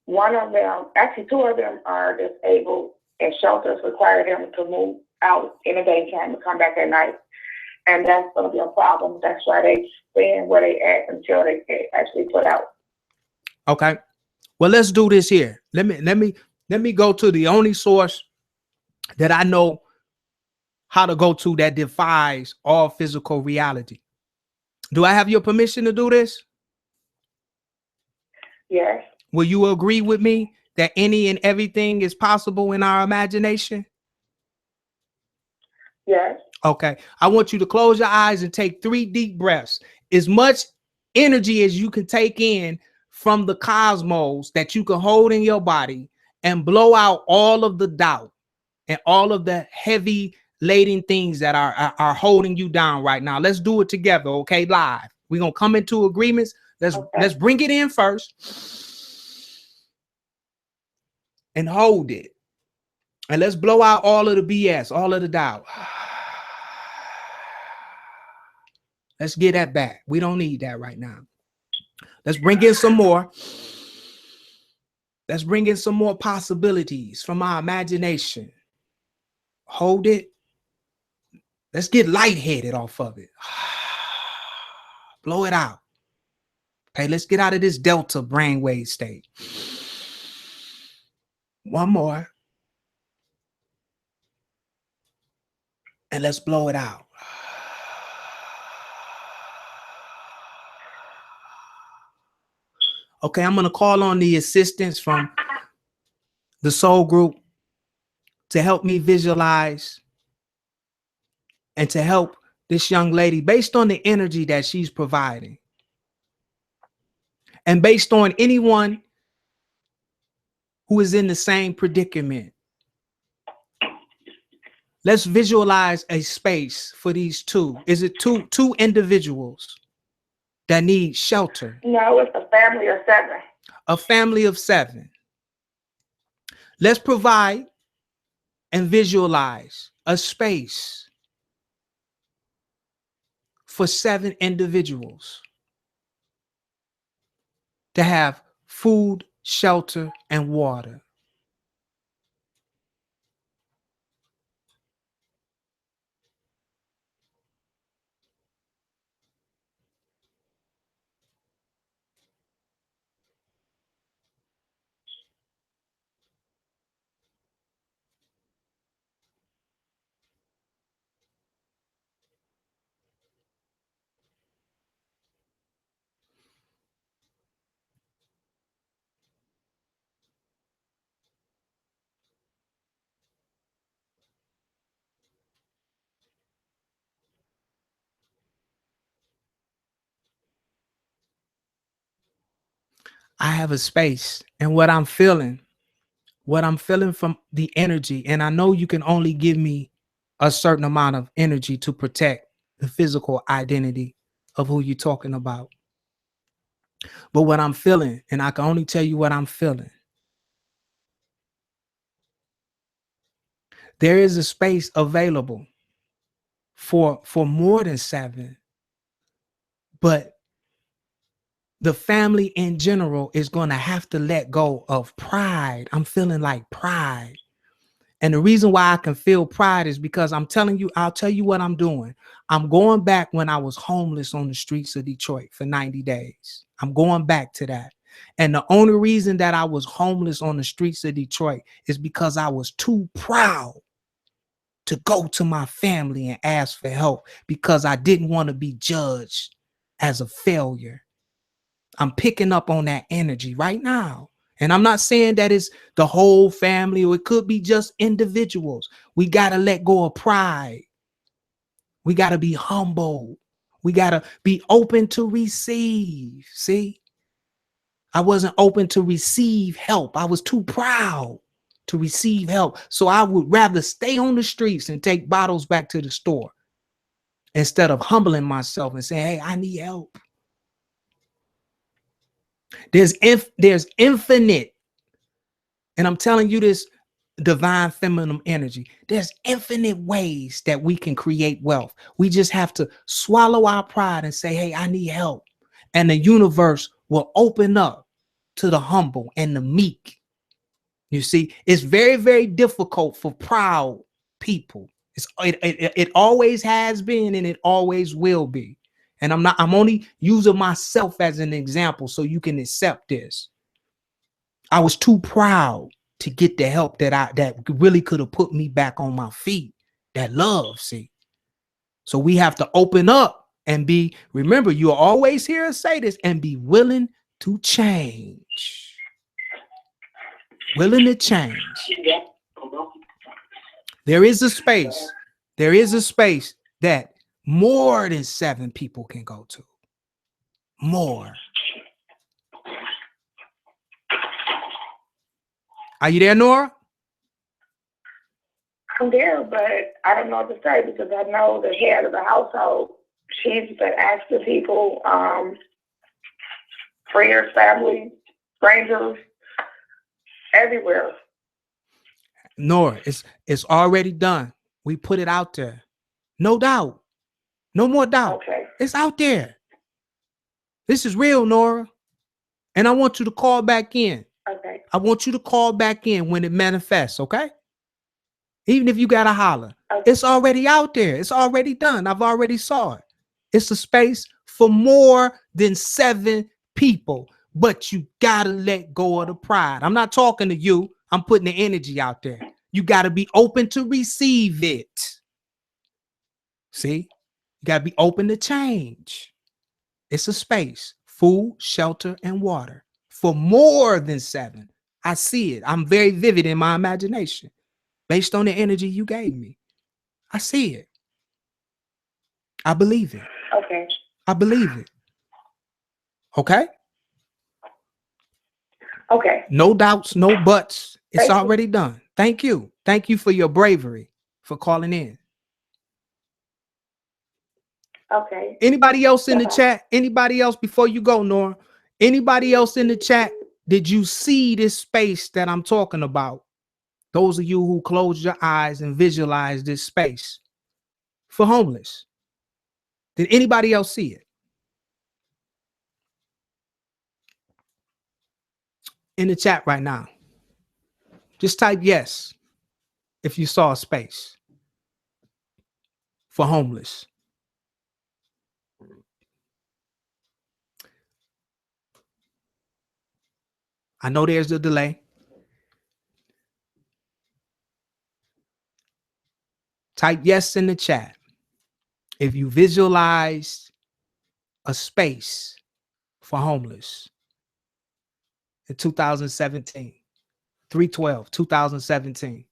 one of them, actually two of them, are disabled, and shelters require them to move out in the daytime and come back at night. And that's going to be a problem. That's why they stay where they at until they get actually put out. Okay. Well, let's do this here. Let me go to the only source that I know how to go to that defies all physical reality. Do I have your permission to do this? Yes. Will you agree with me that any and everything is possible in our imagination? Yes. Okay. I want you to close your eyes and take 3 deep breaths. As much energy as you can take in from the cosmos that you can hold in your body, and blow out all of the doubt and all of the heavy laden things that are holding you down right now. Let's do it together, okay? Live. We're gonna come into agreements. Let's bring it in first and hold it. And let's blow out all of the BS, all of the doubt. Let's get that back. We don't need that right now. Let's bring in some more. Let's bring in some more possibilities from our imagination. Hold it. Let's get lightheaded off of it. Blow it out. Okay, let's get out of this delta brainwave state. One more. And let's blow it out. Okay, I'm going to call on the assistance from the soul group to help me visualize and to help this young lady based on the energy that she's providing. And based on anyone who is in the same predicament. Let's visualize a space for these two. Is it two individuals that need shelter? No, it's a family of 7. A family of 7. Let's provide and visualize a space for 7 individuals to have food, shelter, and water. I have a space, and what I'm feeling from the energy, and I know you can only give me a certain amount of energy to protect the physical identity of who you're talking about. But what I'm feeling, and I can only tell you what I'm feeling, there is a space available for more than 7, but the family in general is going to have to let go of pride. I'm feeling like pride. And the reason why I can feel pride is because I'll tell you what I'm doing. I'm going back when I was homeless on the streets of Detroit for 90 days. I'm going back to that. And the only reason that I was homeless on the streets of Detroit is because I was too proud to go to my family and ask for help because I didn't want to be judged as a failure. I'm picking up on that energy right now. And I'm not saying that it's the whole family, or it could be just individuals. We got to let go of pride. We got to be humble. We got to be open to receive. See, I wasn't open to receive help. I was too proud to receive help. So I would rather stay on the streets and take bottles back to the store instead of humbling myself and saying, hey, I need help. There's infinite, and I'm telling you this, divine feminine energy. There's infinite ways that we can create wealth. We just have to swallow our pride and say, hey, I need help. And the universe will open up to the humble and the meek. You see, it's very, very difficult for proud people. It always has been, and it always will be. And I'm only using myself as an example so you can accept this. I was too proud to get the help that really could have put me back on my feet. That love, see. So we have to open up and remember, you'll always hear us say this, and be willing to change. Willing to change. There is a space that more than 7 people can go to. More. Are you there, Nora? I'm there, but I don't know what to say because I know the head of the household. She's been asking people, friends, family, strangers, everywhere. Nora, it's already done. We put it out there. No doubt. No more doubt. Okay. It's out there. This is real, Nora. And I want you to call back in. Okay. I want you to call back in when it manifests, okay? Even if you got to holler. Okay. It's already out there. It's already done. I've already saw it. It's a space for more than 7 people. But you got to let go of the pride. I'm not talking to you. I'm putting the energy out there. You got to be open to receive it. See? You got to be open to change. It's a space, food, shelter, and water for more than 7. I see it. I'm very vivid in my imagination based on the energy you gave me. I see it. I believe it. Okay. I believe it. Okay? Okay. No doubts, no buts. It's Thank you. already done. Thank you. Thank you for your bravery for calling in. Okay. Anybody else in the Bye-bye. chat? Anybody else before you go, Nora? Anybody else in the chat? Did you see this space that I'm talking about? Those of you who closed your eyes and visualize this space for homeless. Did anybody else see it? In the chat right now. Just type yes if you saw a space for homeless. I know there's a delay. Type yes in the chat if you visualized a space for homeless in 2017, 3/12, 2017.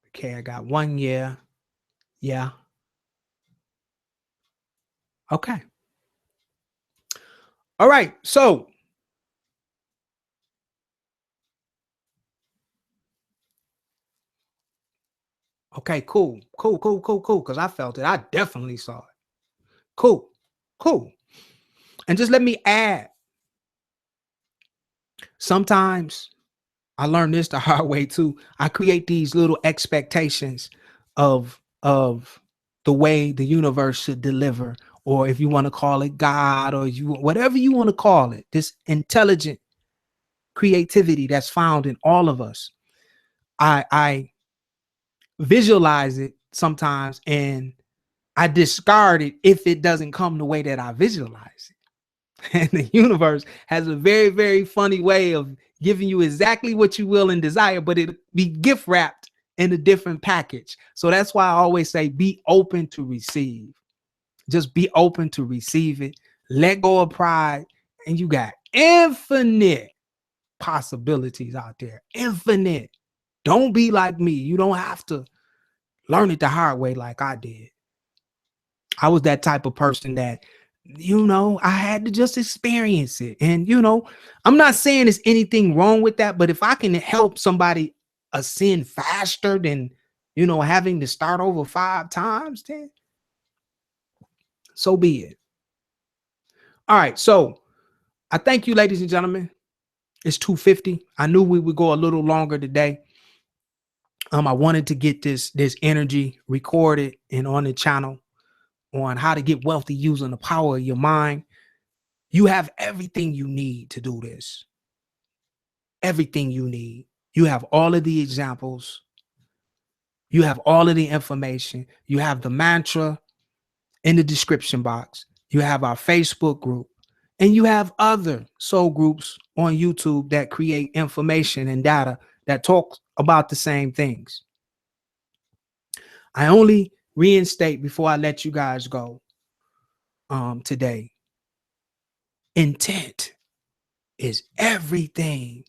Okay, I got 1 year. Yeah. Okay. All right. So okay, cool. Because I felt it. I definitely saw it. Cool. And just let me add. Sometimes I learned this the hard way too. I create these little expectations of the way the universe should deliver, or if you want to call it God, or whatever you want to call it, this intelligent creativity that's found in all of us. I visualize it sometimes and I discard it if it doesn't come the way that I visualize it. And the universe has a very, very funny way of giving you exactly what you will and desire, but it be gift wrapped in a different package. So that's why I always say be open to receive. Just be open to receive it. Let go of pride, and you got infinite possibilities out there. Infinite. Don't be like me. You don't have to learn it the hard way like I did. I was that type of person that, I had to just experience it. And, I'm not saying there's anything wrong with that, but if I can help somebody ascend faster than, having to start over 5 times, then so be it. All right. So I thank you, ladies and gentlemen. It's 2:50. I knew we would go a little longer today. I wanted to get this energy recorded and on the channel on how to get wealthy using the power of your mind. You have everything you need to do this. Everything you need. You have all of the examples. You have all of the information. You have the mantra in the description box. You have our Facebook group. And you have other soul groups on YouTube that create information and data that talk about the same things. I only reinstate before I let you guys go today. Intent is everything.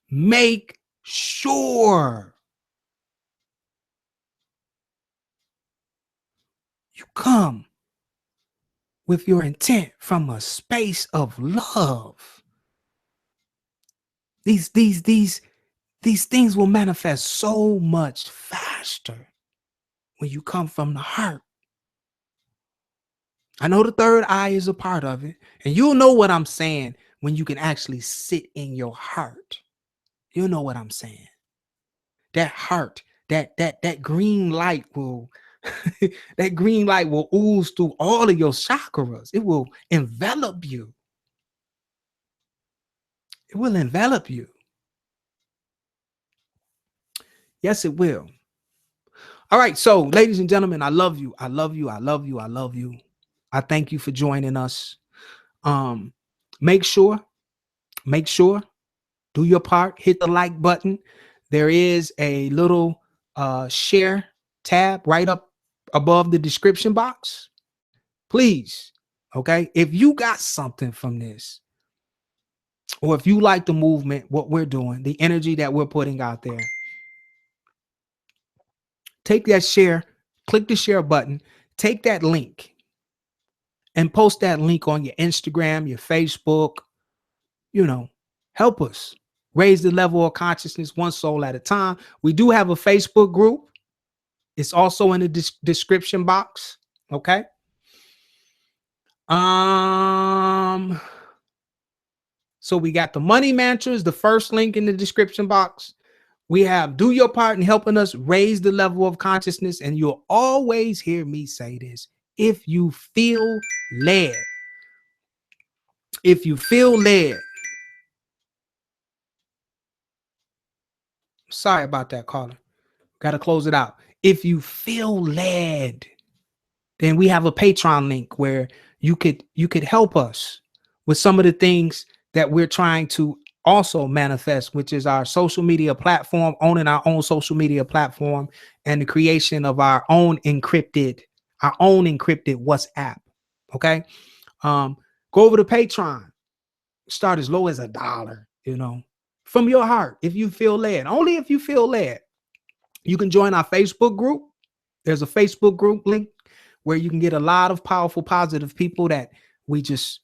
Make sure you come with your intent from a space of love. These things will manifest so much faster when you come from the heart. I know the third eye is a part of it, and you'll know what I'm saying when you can actually sit in your heart. You'll know what I'm saying. That heart, that green light will that green light will ooze through all of your chakras. It will envelop you. It will envelop you. Yes, it will. All right. So, ladies and gentlemen, I love you. I love you. I love you. I love you. I thank you for joining us. Make sure, do your part. Hit the like button. There is a little share tab right up above the description box. Please. Okay. If you got something from this, or if you like the movement, what we're doing, the energy that we're putting out there, take that share, click the share button, take that link and post that link on your Instagram, your Facebook, help us raise the level of consciousness one soul at a time. We do have a Facebook group. It's also in the description box. Okay. So we got the money mantras, the first link in the description box. We have do your part in helping us raise the level of consciousness. And you'll always hear me say this. If you feel led, sorry about that, caller. Got to close it out. If you feel led, then we have a Patreon link where you could help us with some of the things that we're trying to also manifest, which is our social media platform, owning our own social media platform, and the creation of our own encrypted WhatsApp. Okay. Go over to Patreon. Start as low as $1, from your heart. If you feel led, only if you feel led. You can join our Facebook group. There's a Facebook group link where you can get a lot of powerful, positive people that we just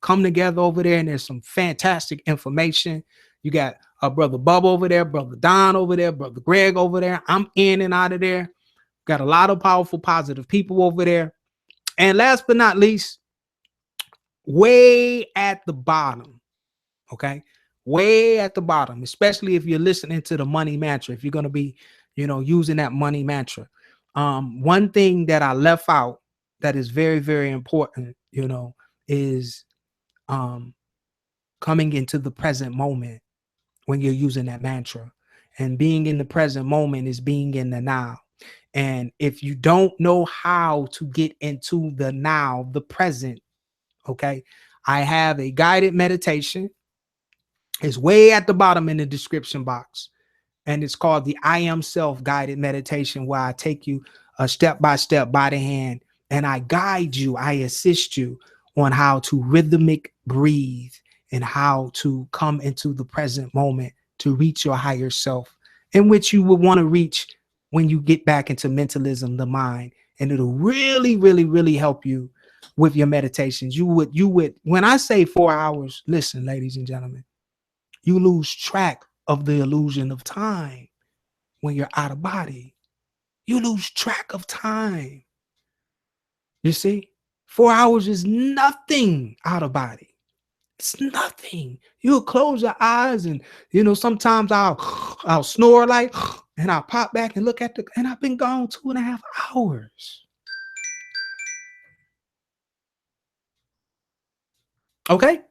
come together over there, and there's some fantastic information. You got a brother Bub over there, brother Don over there, brother Greg over there. I'm in and out of there. Got a lot of powerful, positive people over there. And last but not least, way at the bottom, okay? Way at the bottom, especially if you're listening to the money mantra, if you're going to be, using that money mantra. One thing that I left out that is very, very important, is coming into the present moment when you're using that mantra. And being in the present moment is being in the now. And if you don't know how to get into the now, the present, okay, I have a guided meditation. It's way at the bottom in the description box. And it's called the I Am Self Guided Meditation, where I take you step by step by the hand, and I guide you, I assist you on how to rhythmic breathe and how to come into the present moment to reach your higher self, in which you would want to reach when you get back into mentalism, the mind. And it'll really, really, really help you with your meditations. You would, when I say 4 hours, listen, ladies and gentlemen, you lose track of the illusion of time when you're out of body. You lose track of time. You see, 4 hours is nothing out of body. It's nothing. You'll close your eyes and, sometimes I'll snore like, and I'll pop back and look at and I've been gone 2.5 hours. Okay.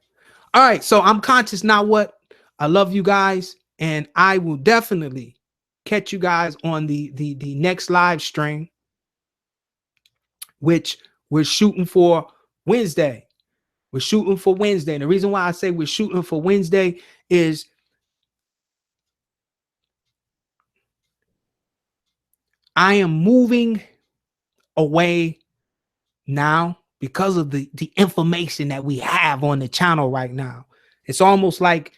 All right. So I'm conscious now. What? I love you guys, and I will definitely catch you guys on the next live stream, which we're shooting for Wednesday. We're shooting for Wednesday. And the reason why I say we're shooting for Wednesday is I am moving away now because of the information that we have on the channel right now. It's almost like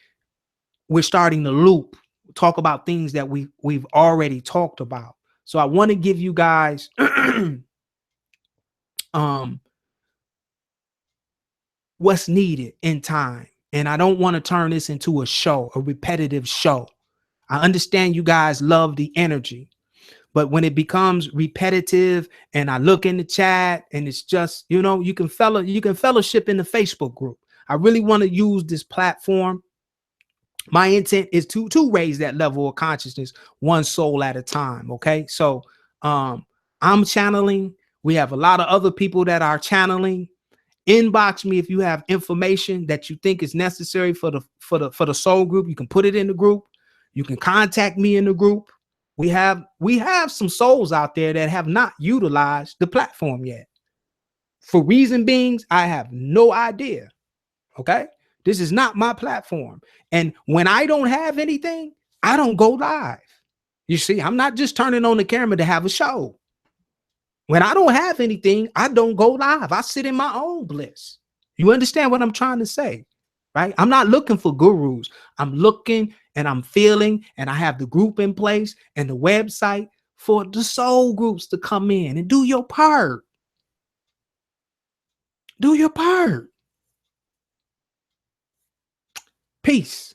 we're starting to loop, talk about things that we've already talked about. So I want to give you guys what's needed in time. And I don't want to turn this into a repetitive show. I understand you guys love the energy, but when it becomes repetitive and I look in the chat and it's just, you can fellowship in the Facebook group. I really want to use this platform. My intent is to raise that level of consciousness, one soul at a time. Okay. So I'm channeling. We have a lot of other people that are channeling. Inbox me if you have information that you think is necessary for the soul group. You can put it in the group. You can contact me in the group. We have some souls out there that have not utilized the platform yet. For reason beings, I have no idea. Okay. This is not my platform. And when I don't have anything, I don't go live. You see, I'm not just turning on the camera to have a show. When I don't have anything, I don't go live. I sit in my own bliss. You understand what I'm trying to say, right? I'm not looking for gurus. I'm looking and I'm feeling, and I have the group in place and the website for the soul groups to come in and do your part. Do your part. Peace.